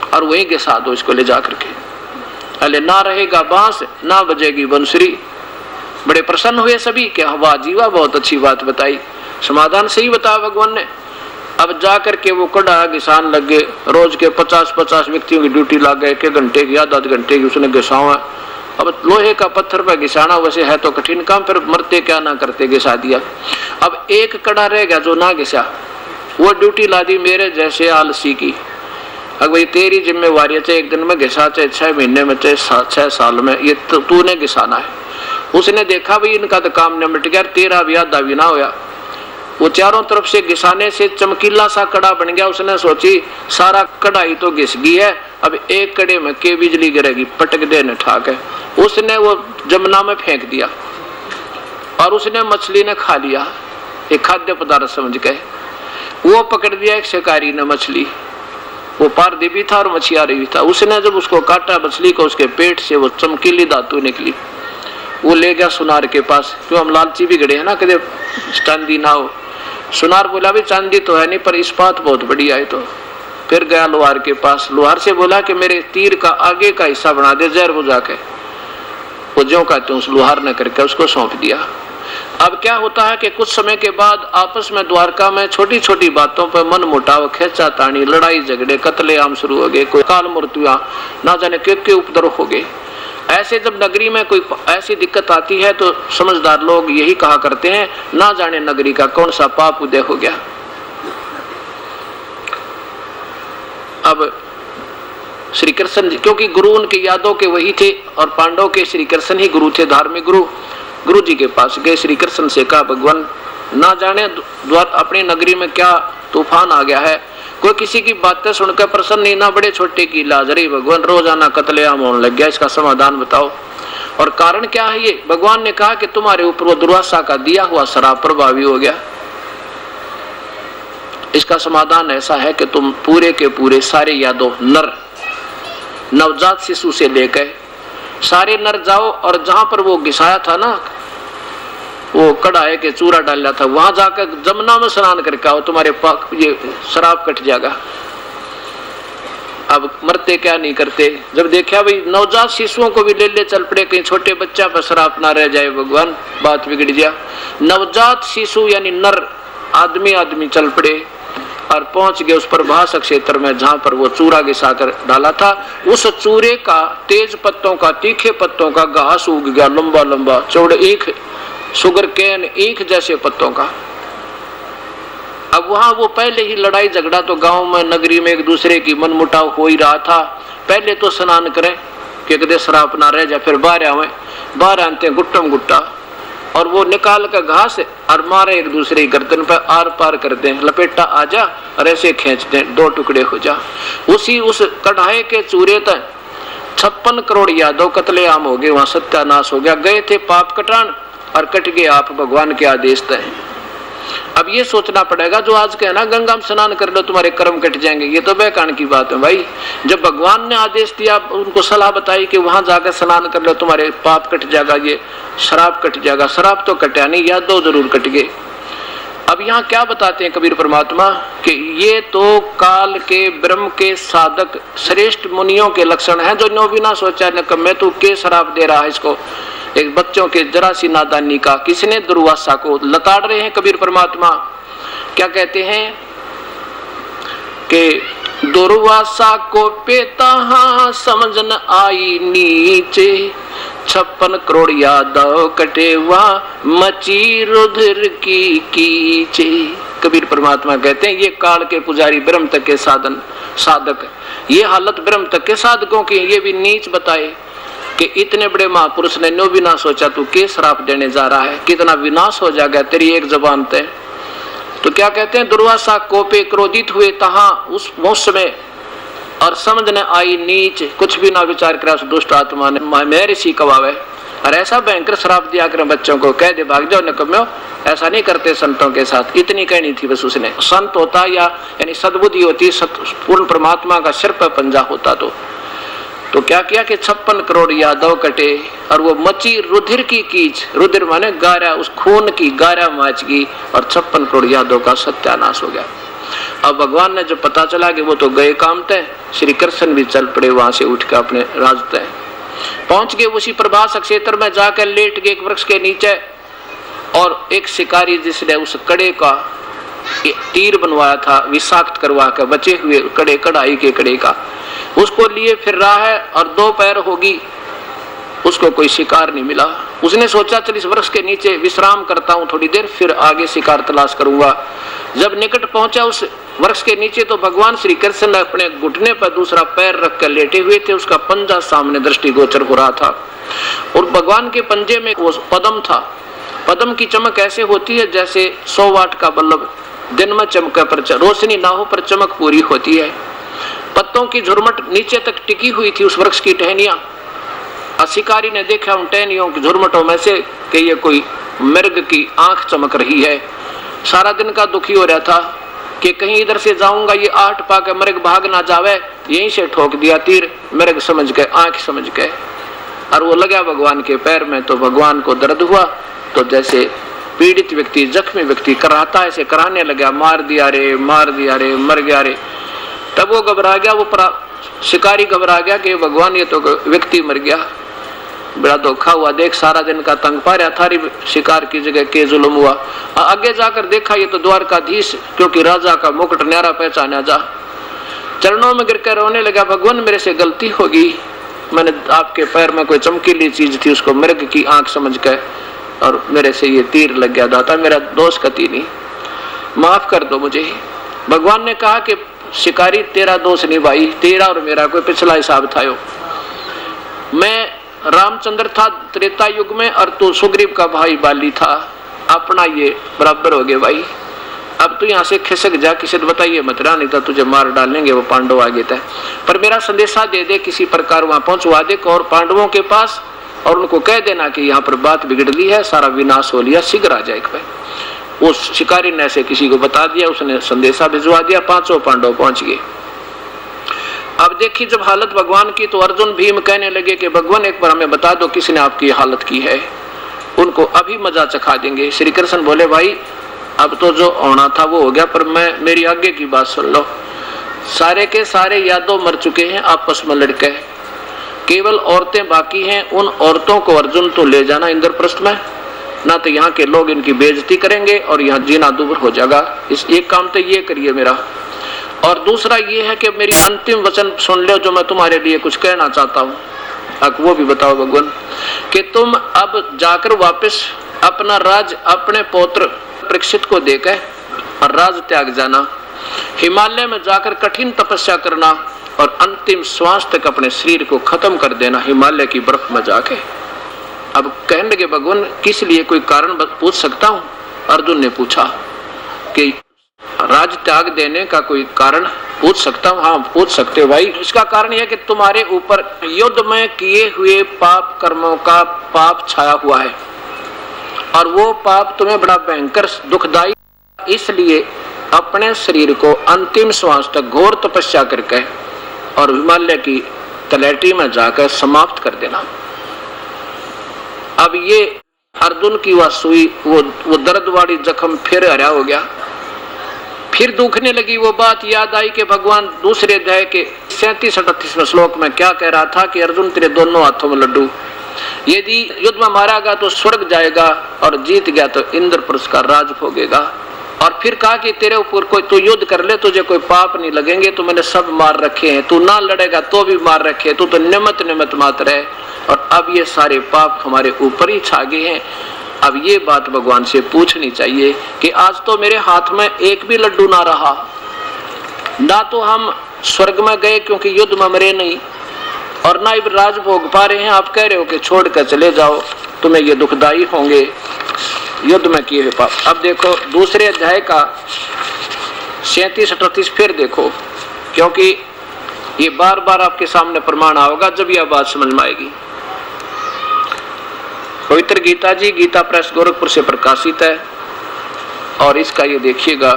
और वहीं घिसा दो इसको ले जा करके। अले ना रहेगा बांस, ना बजेगी बंसुरी। बड़े प्रसन्न हुए सभी कि वाह जीवा, बहुत अच्छी बात बताई। समाधान सही बताया भगवान ने। अब जाकर के वो कड़ा किसान लग गए, रोज के 50-50 व्यक्तियों की ड्यूटी लग गए, 1 घंटे की आध घंटे की उसने घिसावा। अब लोहे का पत्थर पर घिसाना वैसे है तो कठिन काम, फिर मरते क्या ना करते, घिसा दिया। अब एक कड़ा रह गया जो ना घिसा, वो ड्यूटी ला दी मेरे जैसे आलसी की। अब भाई तेरी जिम्मेवारी है, चाहे 1 दिन में घिसा, चाहे 6 महीने में, चाहे 6 साल में, ये तूने घिसाना है। उसने देखा भाई इनका तो काम निपट गया, तेरा भी आधा भी ना होया। वो चारों तरफ से घिसाने से चमकीला सा कड़ा बन गया। उसने सोची सारा कड़ाई तो घिस गई है, अब एक कड़े में के बिजली गिरेगी, पटक देने ठाक है। उसने वो जमुना में फेंक दिया और उसने मछली ने खा लिया, एक खाद्य पदार्थ समझ के। वो पकड़ दिया एक शिकारी ने मछली, वो पारदीपी था और मछियारी भी था। उसने जब उसको काटा मछली को, उसके पेट से वो चमकीली धातु निकली। वो ले गया सुनार के पास, क्यों हम लालची भी गड़े हैं ना, कदे चांदी ना हो। सुनार बोला भी चांदी तो है नहीं पर इस्पात बहुत बढ़िया है। तो फिर गया लोहार के पास, लोहार से बोला कि मेरे तीर का आगे का हिस्सा बना दे जहर बुझा के। वो ज्यों कहते उस लोहार ने करके उसको सौंप दिया। अब क्या होता है कि कुछ समय के बाद आपस में द्वारका में छोटी छोटी बातों पर मन मुटाव, खेचा तानी, लड़ाई झगड़े, कत्लेआम शुरू हो गए, कोई काल मृत्युआ, ना जाने के उपद्रव हो गए। ऐसे जब नगरी में कोई ऐसी दिक्कत आती है तो समझदार लोग यही कहा करते हैं, ना जाने नगरी का कौन सा पाप उदय हो गया। अब श्री कृष्ण, क्योंकि गुरु उनके यादव के वही थे और पांडव के श्री कृष्ण ही गुरु थे, धार्मिक गुरु। गुरु जी के पास गए, श्री कृष्ण से कहा भगवान ना जाने अपनी नगरी में क्या तूफान आ गया है, कोई किसी की बातें सुनकर प्रसन्न नहीं, ना बड़े छोटे की इलाज रही भगवान, रोजाना कत्लेआम होने लग गया, इसका समाधान बताओ। और कारण क्या है ये? भगवान ने कहा कि तुम्हारे ऊपर वो दुर्वासा का दिया हुआ शराब प्रभावी हो गया। इसका समाधान ऐसा है कि तुम पूरे के पूरे सारे यादव नर, नवजात शिशु से लेकर सारे नर जाओ और जहां पर वो घिसाया था ना, वो कड़ाए के चूरा डाला था, वहां जाकर जमुना में स्नान करके आओ, तुम्हारे पाक ये शराब कट जाएगा। अब मरते क्या नहीं करते। जब देखा भाई नवजात शिशुओं को भी ले चल पड़े, कहीं छोटे बच्चा पर शराब ना रह जाए, भगवान बात बिगड़ गया। नवजात शिशु यानी नर आदमी चल पड़े और पहुंच गए उस प्रभास क्षेत्र में जहां पर वो चूरा घिसा कर डाला था। उस चूरे का, तेज पत्तों का, तीखे पत्तों का घास उग गया, लंबा लंबा चौड़े, एक शुगर कैन ईख जैसे पत्तों का। अब वहां वो पहले ही लड़ाई झगड़ा तो गांव में नगरी में एक दूसरे की मनमुटाव हो ही रहा था। पहले तो स्नान करें कि कदे शराब ना रह जाए, फिर बाहर आवे, बाहर आते गुट्टम गुट्टा और वो निकाल कर घास और मारे एक दूसरे की गर्दन पर, आर पार कर दें, लपेटा आ जा और ऐसे खींच दें, 2 टुकड़े हो जा। उसी उस कढ़ाई के चूरे तक 56 करोड़ यादव कत्लेआम हो गए, वहां सत्यानाश हो गया। गए थे पाप कटान और कट गए आप भगवान के आदेश तय। अब ये सोचना पड़ेगा, जो आज कहना गंगा में स्नान कर लो तुम्हारे कर्म कट जाएंगे, ये तो बेकान की बात है भाई। जब भगवान ने आदेश दिया, उनको सलाह बताई कि वहां जाकर स्नान कर लो तुम्हारे पाप कट जाएगा, ये शराब कट जाएगा, शराब तो कटा नहीं, यादव जरूर कट गए। अब यहाँ क्या बताते हैं कबीर परमात्मा कि ये तो काल के ब्रह्म के साधक श्रेष्ठ मुनियों के लक्षण हैं, जो नो बिना सोचा न मैं तू के शराब दे रहा है इसको, एक बच्चों के जरा सी नादानी का। किसने? दुर्वासा को लताड़ रहे हैं कबीर परमात्मा। क्या कहते हैं कि दुर्वासा को पेता समझ न आई नीचे, 56 करोड़ यादव कटे वहां मची रुधिर की कीचे। कबीर परमात्मा कहते हैं ये काल के पुजारी ब्रह्म तक के साधक, ये हालत ब्रह्म तक के साधकों की। ये भी नीच बताए कि इतने बड़े महापुरुष ने नो भी ना सोचा तू के श्राप देने जा रहा है, कितना विनाश हो जाएगा तेरी एक जबान तय। तो क्या कहते हैं? दुर्वासा कोपे क्रोधित हुए तहां उस समय और समझ न आई नीच, कुछ भी ना विचार करा उस दुष्ट आत्मा ने, मैं ऋषि कवावे। और ऐसा भयंकर श्राप दिया कर बच्चों को, कह दे भाग जाओ निकम्यो, ऐसा नहीं करते संतों के साथ। इतनी कहनी थी बस उसने। संत होता यानी सद्बुद्धि होती, पूर्ण परमात्मा का सिर पर पंजा होता। तो क्या किया कि 56 करोड़ यादव कटे और वो मची रुधिर की कीच, रुधिर माने गारा, उस खून की गारा माच गई और 56 करोड़ यादव का सत्यानाश हो गया। अब भगवान ने जब पता चला कि वो तो गए काम तय, श्री कृष्ण भी चल पड़े वहां से उठ कर अपने राज तय। पहुंच गए उसी प्रभास क्षेत्र में, जाकर लेट गए एक वृक्ष के नीचे और एक शिकारी जिसने उस कड़े का तीर बनवाया था, विषाक्त करवा कर बचे हुए कड़े, कढ़ाई के कड़े का, उसको लिए फिर रहा है और दोपहर होगी, उसको कोई शिकार नहीं मिला। उसने सोचा चल इस वृक्ष के नीचे विश्राम करता हूं थोड़ी देर, फिर आगे शिकार तलाश करूंगा। जब निकट पहुंचा उस वृक्ष के नीचे तो भगवान श्री कृष्ण अपने घुटने पर दूसरा पैर रखकर लेटे हुए थे। उसका पंजा सामने दृष्टिगोचर हो रहा था और भगवान के पंजे में वो पद्म था। पद्म की चमक ऐसे होती है जैसे 100 वाट का बल्ब दिन में चमके पर रोशनी ना हो पर चमक पूरी होती है। पत्तों की झुरमट नीचे तक टिकी हुई थी उस वृक्ष की टहनियां। शिकारी ने देखा उन टहनियों की झुरमटों में से कि ये कोई मृग की आंख चमक रही है। सारा दिन का दुखी हो रहा था कि कहीं इधर से जाऊंगा ये आहट पाकर मृग भाग ना जावे, यहीं से ठोक दिया तीर, मृग समझ गए, आंख समझ गए और वो लगा भगवान के पैर में। तो भगवान को दर्द हुआ, तो जैसे पीड़ित व्यक्ति, जख्मी व्यक्ति कराहता ऐसे कराने लगा, मार दिया रे, मार दिया रे, मर गया रे। तब वो घबरा गया, वो शिकारी घबरा गया कि भगवान ये तो व्यक्ति मर गया, बड़ा धोखा हुआ। देख सारा दिन का तंग पा रहा था, शिकार की जगह के जुल्म हुआ। आगे जाकर देखा ये तो द्वारकाधीश, क्योंकि राजा का मुकुट न्यारा पहचाना जा। चरणों में गिरकर रोने लगा, भगवान मेरे से गलती होगी, मैंने आपके पैर में कोई चमकीली चीज थी उसको मृग की आंख समझ कर और मेरे से ये तीर लग गया, दाता मेरा दोष कति नहीं, माफ कर दो मुझे। भगवान ने कहा कि शिकारी तेरा दोष नहीं भाई, तेरा और मेरा कोई पिछला हिसाब था। मैं रामचंद्र था त्रेता युग में और तू सुग्रीव का भाई बाली था, अपना ये बराबर हो गए भाई। अब तू यहाँ से खिसक जा, किसी से बताइए मत, नहीं तो तुझे मार डालेंगे वो पांडव आगे तय। पर मेरा संदेशा दे दे, किसी प्रकार वहां पहुंचवा दे और पांडवों के पास, और उनको कह देना कि यहाँ पर बात बिगड़ ली है, सारा विनाश हो लिया, शीघ्र आ जाए। वो शिकारी ने ऐसे किसी को बता दिया, उसने संदेशा भिजवा दिया, 5 पांडव पहुंच गए। अब देखिए जब हालत भगवान की, तो अर्जुन भीम कहने लगे कि भगवान एक बार हमें बता दो किसने आपकी हालत की है, उनको अभी मजा चखा देंगे। श्री कृष्ण बोले भाई अब तो जो होना था वो हो गया, पर मेरी आगे की बात सुन लो। सारे के सारे यादव मर चुके हैं आपस में लड़के, केवल औरतें बाकी हैं। उन औरतों को अर्जुन तो ले जाना इंद्रप्रस्थ में, ना तो यहाँ के लोग इनकी बेइज्जती करेंगे और यहाँ जीना दूभर हो जाएगा। इस एक काम तो ये करिए मेरा, और दूसरा ये है कि मेरी अंतिम वचन सुन लो जो मैं तुम्हारे लिए कुछ कहना चाहता हूँ। अब वो भी बताओ भगवान कि तुम अब जाकर वापस अपना राज अपने पौत्र परीक्षित को देकर और राज त्याग जाना, हिमालय में जाकर कठिन तपस्या करना और अंतिम श्वास तक अपने शरीर को खत्म कर देना हिमालय की बर्फ में जाके। अब कहने लगे भगवान किस लिए, कोई कारण पूछ सकता हूँ? अर्जुन ने पूछा कि राज त्याग देने का कोई कारण पूछ सकता हूँ? हाँ पूछ सकते हो भाई। इसका कारण यह कि तुम्हारे ऊपर युद्ध में किए हुए पाप कर्मों का पाप छाया हुआ है और वो पाप तुम्हें बड़ा भयंकर दुखदायी, इसलिए अपने शरीर को अंतिम श्वास तक घोर तपस्या करके और हिमालय की तलहटी में जाकर समाप्त कर देना। अब ये अर्जुन की वह सुई, वो दर्द वाली जख्म फिर हरा हो गया, फिर दुखने लगी। वो बात याद आई कि भगवान दूसरे अध्याय के 37-38वें श्लोक में क्या कह रहा था कि अर्जुन तेरे दोनों हाथों में लड्डू, यदि युद्ध में मारा गया तो स्वर्ग जाएगा और जीत गया तो इंद्रप्रस्थ का राज भोगेगा। और फिर कहा कि तेरे ऊपर कोई तू युद्ध कर ले, तुझे कोई पाप नहीं लगेंगे, तो मैंने सब मार रखे हैं, तू ना लड़ेगा तो भी मार रखे, तू तो निमित्त मात्र है और अब ये सारे पाप हमारे ऊपर ही छा गए हैं। अब ये बात भगवान से पूछनी चाहिए कि आज तो मेरे हाथ में एक भी लड्डू ना रहा, ना तो हम स्वर्ग में गए क्योंकि युद्ध में मरे नहीं, और ना ही राज भोग पा रहे हैं। आप कह रहे हो कि छोड़ कर चले जाओ, तुम्हें ये दुखदाई होंगे युद्ध में किए हुए पाप। अब देखो दूसरे अध्याय का 37-38 फिर देखो, क्योंकि ये बार बार आपके सामने प्रमाण आओगा जब यह बात समझ में आएगी। पवित्र गीता जी गीता प्रेस गोरखपुर से प्रकाशित है और इसका ये देखिएगा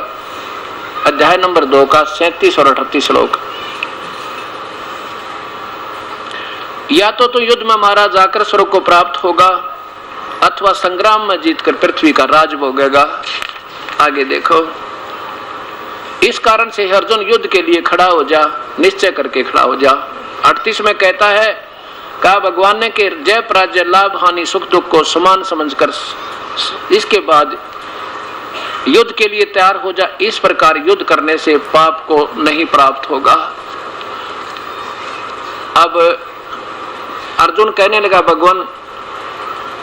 अध्याय नंबर 2 का 37 और 38 श्लोक। या तो युद्ध में मारा जाकर स्वर्ग को प्राप्त होगा अथवा संग्राम में जीतकर पृथ्वी का राज भोगेगा। आगे देखो, इस कारण से अर्जुन युद्ध के लिए खड़ा हो जा, निश्चय करके खड़ा हो जा। 38 में कहता है, कहा भगवान ने कि जय पराजय लाभ हानि सुख दुख को समान समझकर इसके बाद युद्ध के लिए तैयार हो जा। इस प्रकार युद्ध करने से पाप को नहीं प्राप्त होगा। अब अर्जुन कहने लगा, भगवान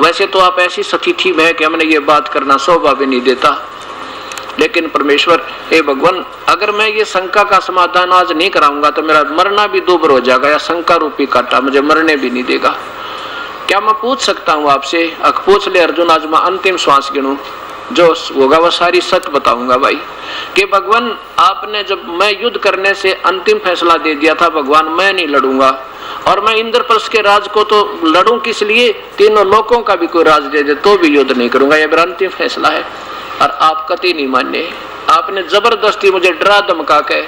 वैसे तो आप ऐसी सतिथि में है कि हमने ये बात करना शोभा भी नहीं देता, लेकिन परमेश्वर हे भगवान, अगर मैं ये शंका का समाधान आज नहीं कराऊंगा तो मेरा मरना भी दूभर हो जाएगा, या शंका रूपी कांटा मुझे मरने भी नहीं देगा। क्या मैं पूछ सकता हूँ आपसे? पूछ ले अर्जुन, आज मैं अंतिम श्वास गिनूं, जो होगा वह सारी सच बताऊंगा भाई। कि भगवान आपने जब मैं युद्ध करने से अंतिम फैसला दे दिया था, भगवान मैं नहीं लड़ूंगा, और मैं इंद्रप्रस्थ के राज को तो लड़ूं किस लिए, तीनों लोकों का भी कोई राज दे दे तो भी युद्ध नहीं करूंगा, यह मेरा अंतिम फैसला है। और आप कतई नहीं माने, आपने जबरदस्ती मुझे डरा धमका के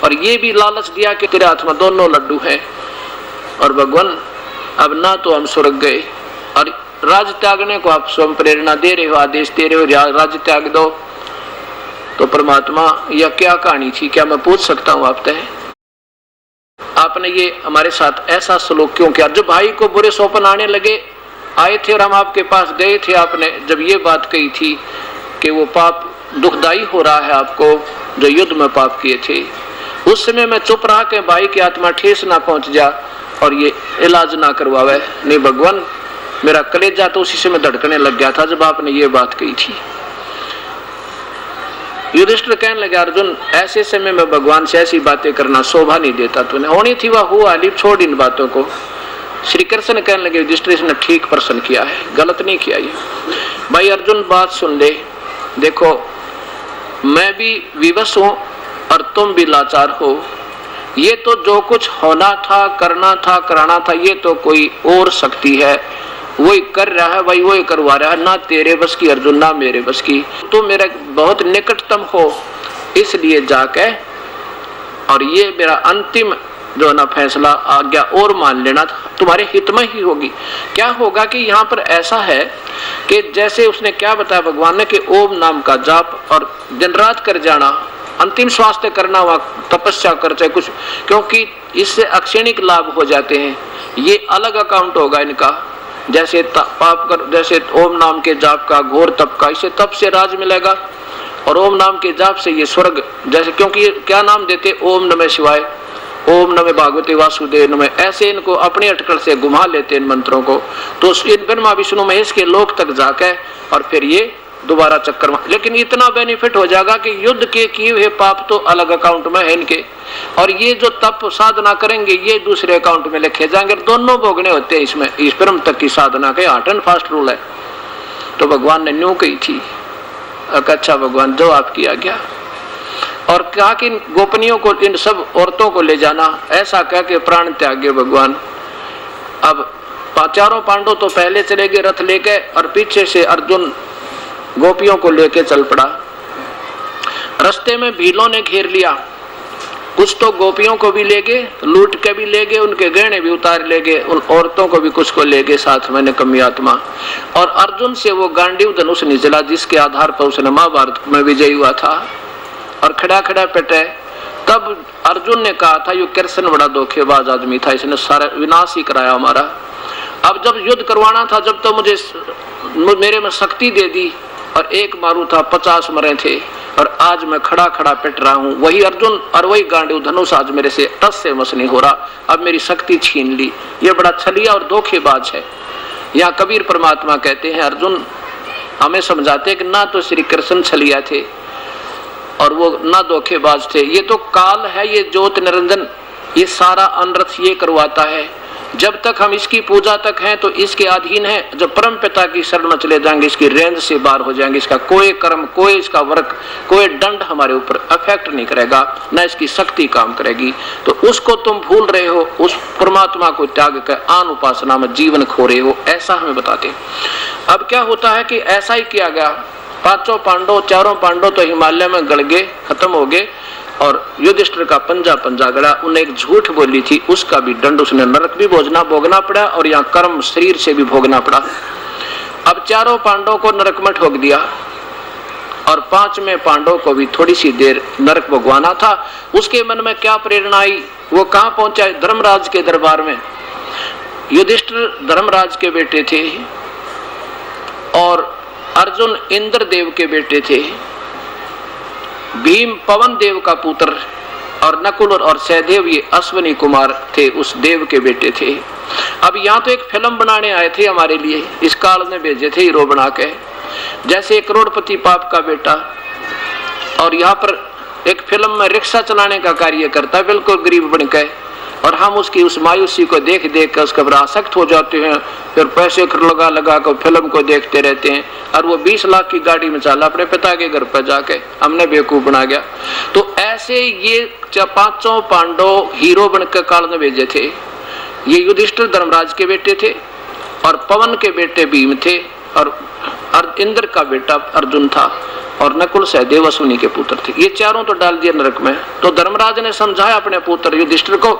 और ये भी लालच दिया कि तेरे हाथ में दोनों लड्डू हैं। और भगवान अब ना तो हम स्वर्ग गए और राज त्यागने को आप स्वयं प्रेरणा दे रहे हो, आदेश दे रहे हो राज त्याग दो, तो परमात्मा यह क्या कहानी थी? क्या मैं पूछ सकता हूँ आपसे? आपने ये हमारे साथ ऐसा सलूक क्यों किया? जब भाई को बुरे सौपन आने लगे, आए थे और हम आपके पास गए थे, आपने जब ये बात कही थी कि वो पाप दुखदाई हो रहा है आपको जो युद्ध में पाप किए थे, उस समय मैं चुप रहा कि भाई की आत्मा ठेस ना पहुंच जा और ये इलाज ना करवावे। नहीं भगवान, मेरा कलेजा तो उसी समय धड़कने लग गया था जब आपने ये बात कही थी। युधिष्ठिर कहने लगे, अर्जुन ऐसे समय में भगवान से ऐसी बातें करना शोभा नहीं देता, तूने होनी थी वह हुआ, अलीप छोड़ इन बातों को। श्री कृष्ण कहने लगे, युधिष्ठिर ने ठीक प्रश्न किया है, गलत नहीं किया ये। भाई अर्जुन बात सुन ले, देखो मैं भी विवश हूं और तुम भी लाचार हो। ये तो जो कुछ होना था, करना था, कराना था, ये तो कोई और शक्ति है, वही कर रहा है भाई, वही करवा रहा है, ना तेरे बस की अर्जुन ना मेरे बस की। तुम मेरा बहुत निकटतम हो, इसलिए जाके और ये मेरा अंतिम जो ना फैसला आज्ञा और मान लेना तुम्हारे हित में ही होगी। क्या होगा कि यहाँ पर ऐसा है कि जैसे उसने क्या बताया भगवान ने कि ओम नाम का जाप और दिन रात कर जाना, अंतिम श्वास तक करना, हुआ तपस्या कर चाहे कुछ, क्योंकि इससे अक्षणिक लाभ हो जाते हैं। ये अलग अकाउंट होगा इनका, जैसे पाप कर, जैसे ओम नाम के जाप का, घोर तप का, इसे तप से राज मिलेगा और ओम नाम के जाप से ये स्वर्ग, जैसे क्योंकि क्या नाम देते, ओम नमः शिवाय, ओम नमः भागवते वासुदेव नमः, ऐसे इनको अपनी अटकल से घुमा लेते इन मंत्रों को, तो इन ब्रह्मा विष्णु महेश के लोक तक जाके और फिर ये दोबारा चक्कर में। लेकिन इतना बेनिफिट हो जाएगा कि युद्ध के किए हुए पाप तो अलग अकाउंट में है इनके, और ये जो तप साधना करेंगे ये दूसरे अकाउंट में लिखे जाएंगे, दोनों भोगने होते हैं इसमें। इस ब्रह्म तक की साधना के हार्ड एंड फास्ट रूल है। तो भगवान ने न्यू कही थी, अच्छा भगवान जो आपकी आज्ञा, और कहा कि गोपनियों को, इन सब औरतों को ले जाना, ऐसा कह के प्राण त्यागे भगवान। अब चारों पांडव तो पहले चले गए रथ लेके, और पीछे से अर्जुन गोपियों को लेके चल पड़ा। रास्ते में भीलों ने घेर लिया, कुछ तो गोपियों को भी ले गए, लूट के भी ले गए, उनके गहने भी उतार ले गए, उन औरतों को भी कुछ को ले गए साथ में, निकम्मी आत्मा। और अर्जुन से वो गांडीव धनुष निचला जिसके आधार पर उसने महाभारत में विजयी हुआ था, और खड़ा खड़ा पिटे। तब अर्जुन ने कहा था, ये कृष्ण बड़ा धोखेबाज आदमी था, इसने सारा विनाश ही कराया हमारा। अब जब युद्ध करवाना था, जब तो मुझे मेरे में शक्ति दे दी और एक मारू था 50 मरे थे, और आज मैं खड़ा खड़ा पिट रहा हूँ। वही अर्जुन और वही गांडीव धनुष आज मेरे से टस से मस नहीं हो रहा, अब मेरी शक्ति छीन ली। ये बड़ा छलिया और धोखेबाज है। यहाँ कबीर परमात्मा कहते हैं, अर्जुन हमें समझाते हैं कि ना तो श्री कृष्ण छलिया थे और वो ना धोखेबाज थे, ये तो काल है, ये ज्योत निरंजन, ये सारा अनर्थ ये करवाता है। जब तक हम इसकी पूजा तक हैं तो इसके अधीन है, जब परम पिता की शरण में चले जाएंगे इसकी रेंज से बाहर हो जाएंगे, इसका कोई कर्म, कोई इसका वर्क, कोई दंड हमारे ऊपर अफेक्ट नहीं करेगा, न इसकी शक्ति काम करेगी। तो उसको तुम भूल रहे हो, उस परमात्मा को त्याग कर आन उपासना में जीवन खो रहे हो, ऐसा हमें बताते। अब क्या होता है कि ऐसा ही किया गया, पांचों पांडव, चारों पांडव तो हिमालय में गड़ गए, खत्म हो गए, और युधिष्ठिर का पंजा पंजा गड़ा। उन्हें एक झूठ बोली थी, उसका भी दंड उसने नरक भी भोगना पड़ा और यहाँ कर्म शरीर से भी भोगना पड़ा। अब चारों पांडवों को नरक में ठोक दिया और 5वें पांडव को भी थोड़ी सी देर नरक भोगवाना था। उसके मन में क्या प्रेरणा आई, वो कहाँ पहुंचा, धर्मराज के दरबार में। युधिष्ठिर धर्मराज के बेटे थे और अर्जुन इंद्र देव के बेटे थे, भीम पवन देव का पुत्र, और नकुल और सहदेव ये अश्विनी कुमार थे, उस देव के बेटे थे। अब यहाँ तो एक फिल्म बनाने आए थे हमारे लिए, इस काल में भेजे थे हीरो बना के, जैसे एक करोड़पति बाप का बेटा, और यहाँ पर एक फिल्म में रिक्शा चलाने का कार्य करता है बिल्कुल गरीब बनकर, और हम उसकी उस मायूसी को देख देख कर उसके ऊपर आसक्त हो जाते हैं, फिर पैसे लगा लगा कर फिल्म को देखते रहते हैं, और वो 20 लाख की गाड़ी में चला अपने पिता के घर पर जाके, हमने बेवकूफ बना गया। तो ऐसे ये पांचों पांडव हीरो बनकर काल में भेजे थे। ये युधिष्ठिर धर्मराज के बेटे थे, और पवन के बेटे भीम थे, और इंद्र का बेटा अर्जुन था, और नकुल सहदेव अश्विनी के पुत्र थे। ये चारों तो डाल दिए नरक में। तो धर्मराज ने समझाया अपने पुत्र युधिष्ठिर को।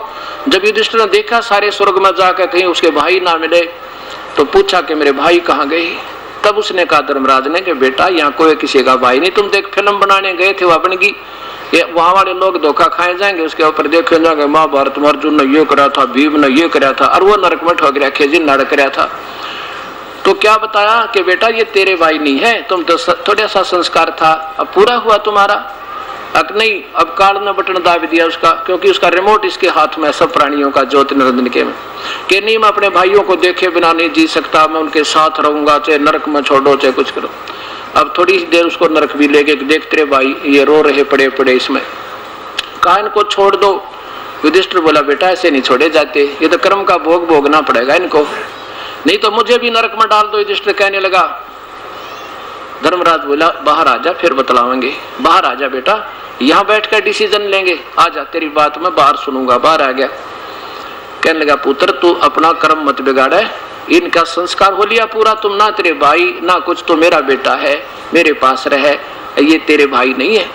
जब युधिष्ठिर ने देखा सारे स्वर्ग में जाकर कहीं उसके भाई ना मिले, तो पूछा कि मेरे भाई कहाँ गए। तब उसने कहा धर्मराज ने कि बेटा यहाँ कोई किसी का भाई नहीं, तुम तो एक फिल्म बनाने गए थे, वह बन गई, ये वहां वाले लोग धोखा खाए जाएंगे, उसके ऊपर देखे जाएंगे महाभारत में अर्जुन ने ये करा था, भीम ने ये करा था, और वो नरक में ठोक रहा, खेजी नाड़ कराया था। तो क्या बताया कि बेटा ये तेरे भाई नहीं है, तुम तो थोड़ा सा संस्कार था, अब पूरा हुआ तुम्हारा। अब नहीं, अब काल ने बटन दाब दिया उसका, क्योंकि उसका रिमोट इसके हाथ में, सब प्राणियों का ज्योति निरंजन के में, कि नहीं मैं अपने भाइयों को देखे बिना नहीं जी सकता, मैं उनके साथ रहूंगा, चाहे नरक में छोड़ो चाहे कुछ करो। अब थोड़ी सी देर उसको नरक भी ले गए, देख तेरे भाई ये रो रहे पड़े पड़े इसमें, कहा इनको छोड़ दो। युधिष्ठिर बोला बेटा ऐसे नहीं छोड़े जाते, ये तो कर्म का भोग भोगना पड़ेगा इनको, नहीं तो मुझे भी नरक में डाल दो। युधिष्ठिर कहने लगा। धर्मराज बोला बाहर आजा फिर बतलावेंगे, बाहर आजा बेटा, यहाँ बैठकर डिसीजन लेंगे, आजा तेरी बात मैं बाहर सुनूंगा। बाहर आ गया, कहने लगा पुत्र तू अपना कर्म मत बिगाड़े, इनका संस्कार हो लिया पूरा, तुम ना तेरे भाई ना कुछ, तो मेरा बेटा है, मेरे पास रहे, ये तेरे भाई नहीं है।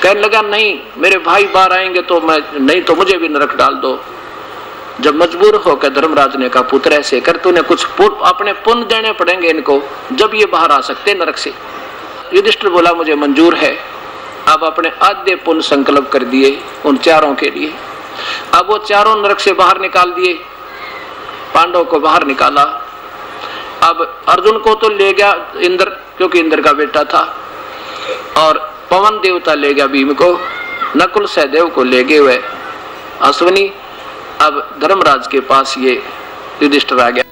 कहने लगा नहीं मेरे भाई बाहर आएंगे तो मैं, नहीं तो मुझे भी नरक डाल दो। जब मजबूर होकर धर्मराज ने कहा पुत्र ऐसे कर, तूने कुछ अपने पुण्य देने पड़ेंगे इनको, जब ये बाहर आ सकते नरक से। युधिष्ठिर बोला मुझे मंजूर है। अब अपने आधे पुण्य संकल्प कर दिए उन चारों के लिए। अब वो चारों नरक से बाहर निकाल दिए, पांडव को बाहर निकाला। अब अर्जुन को तो ले गया इंद्र, क्योंकि इंद्र का बेटा था, और पवन देवता ले गया भीम को, नकुल सहदेव को ले गए हुए अश्विनी। अब धर्मराज के पास ये युधिष्ठिर आ गया।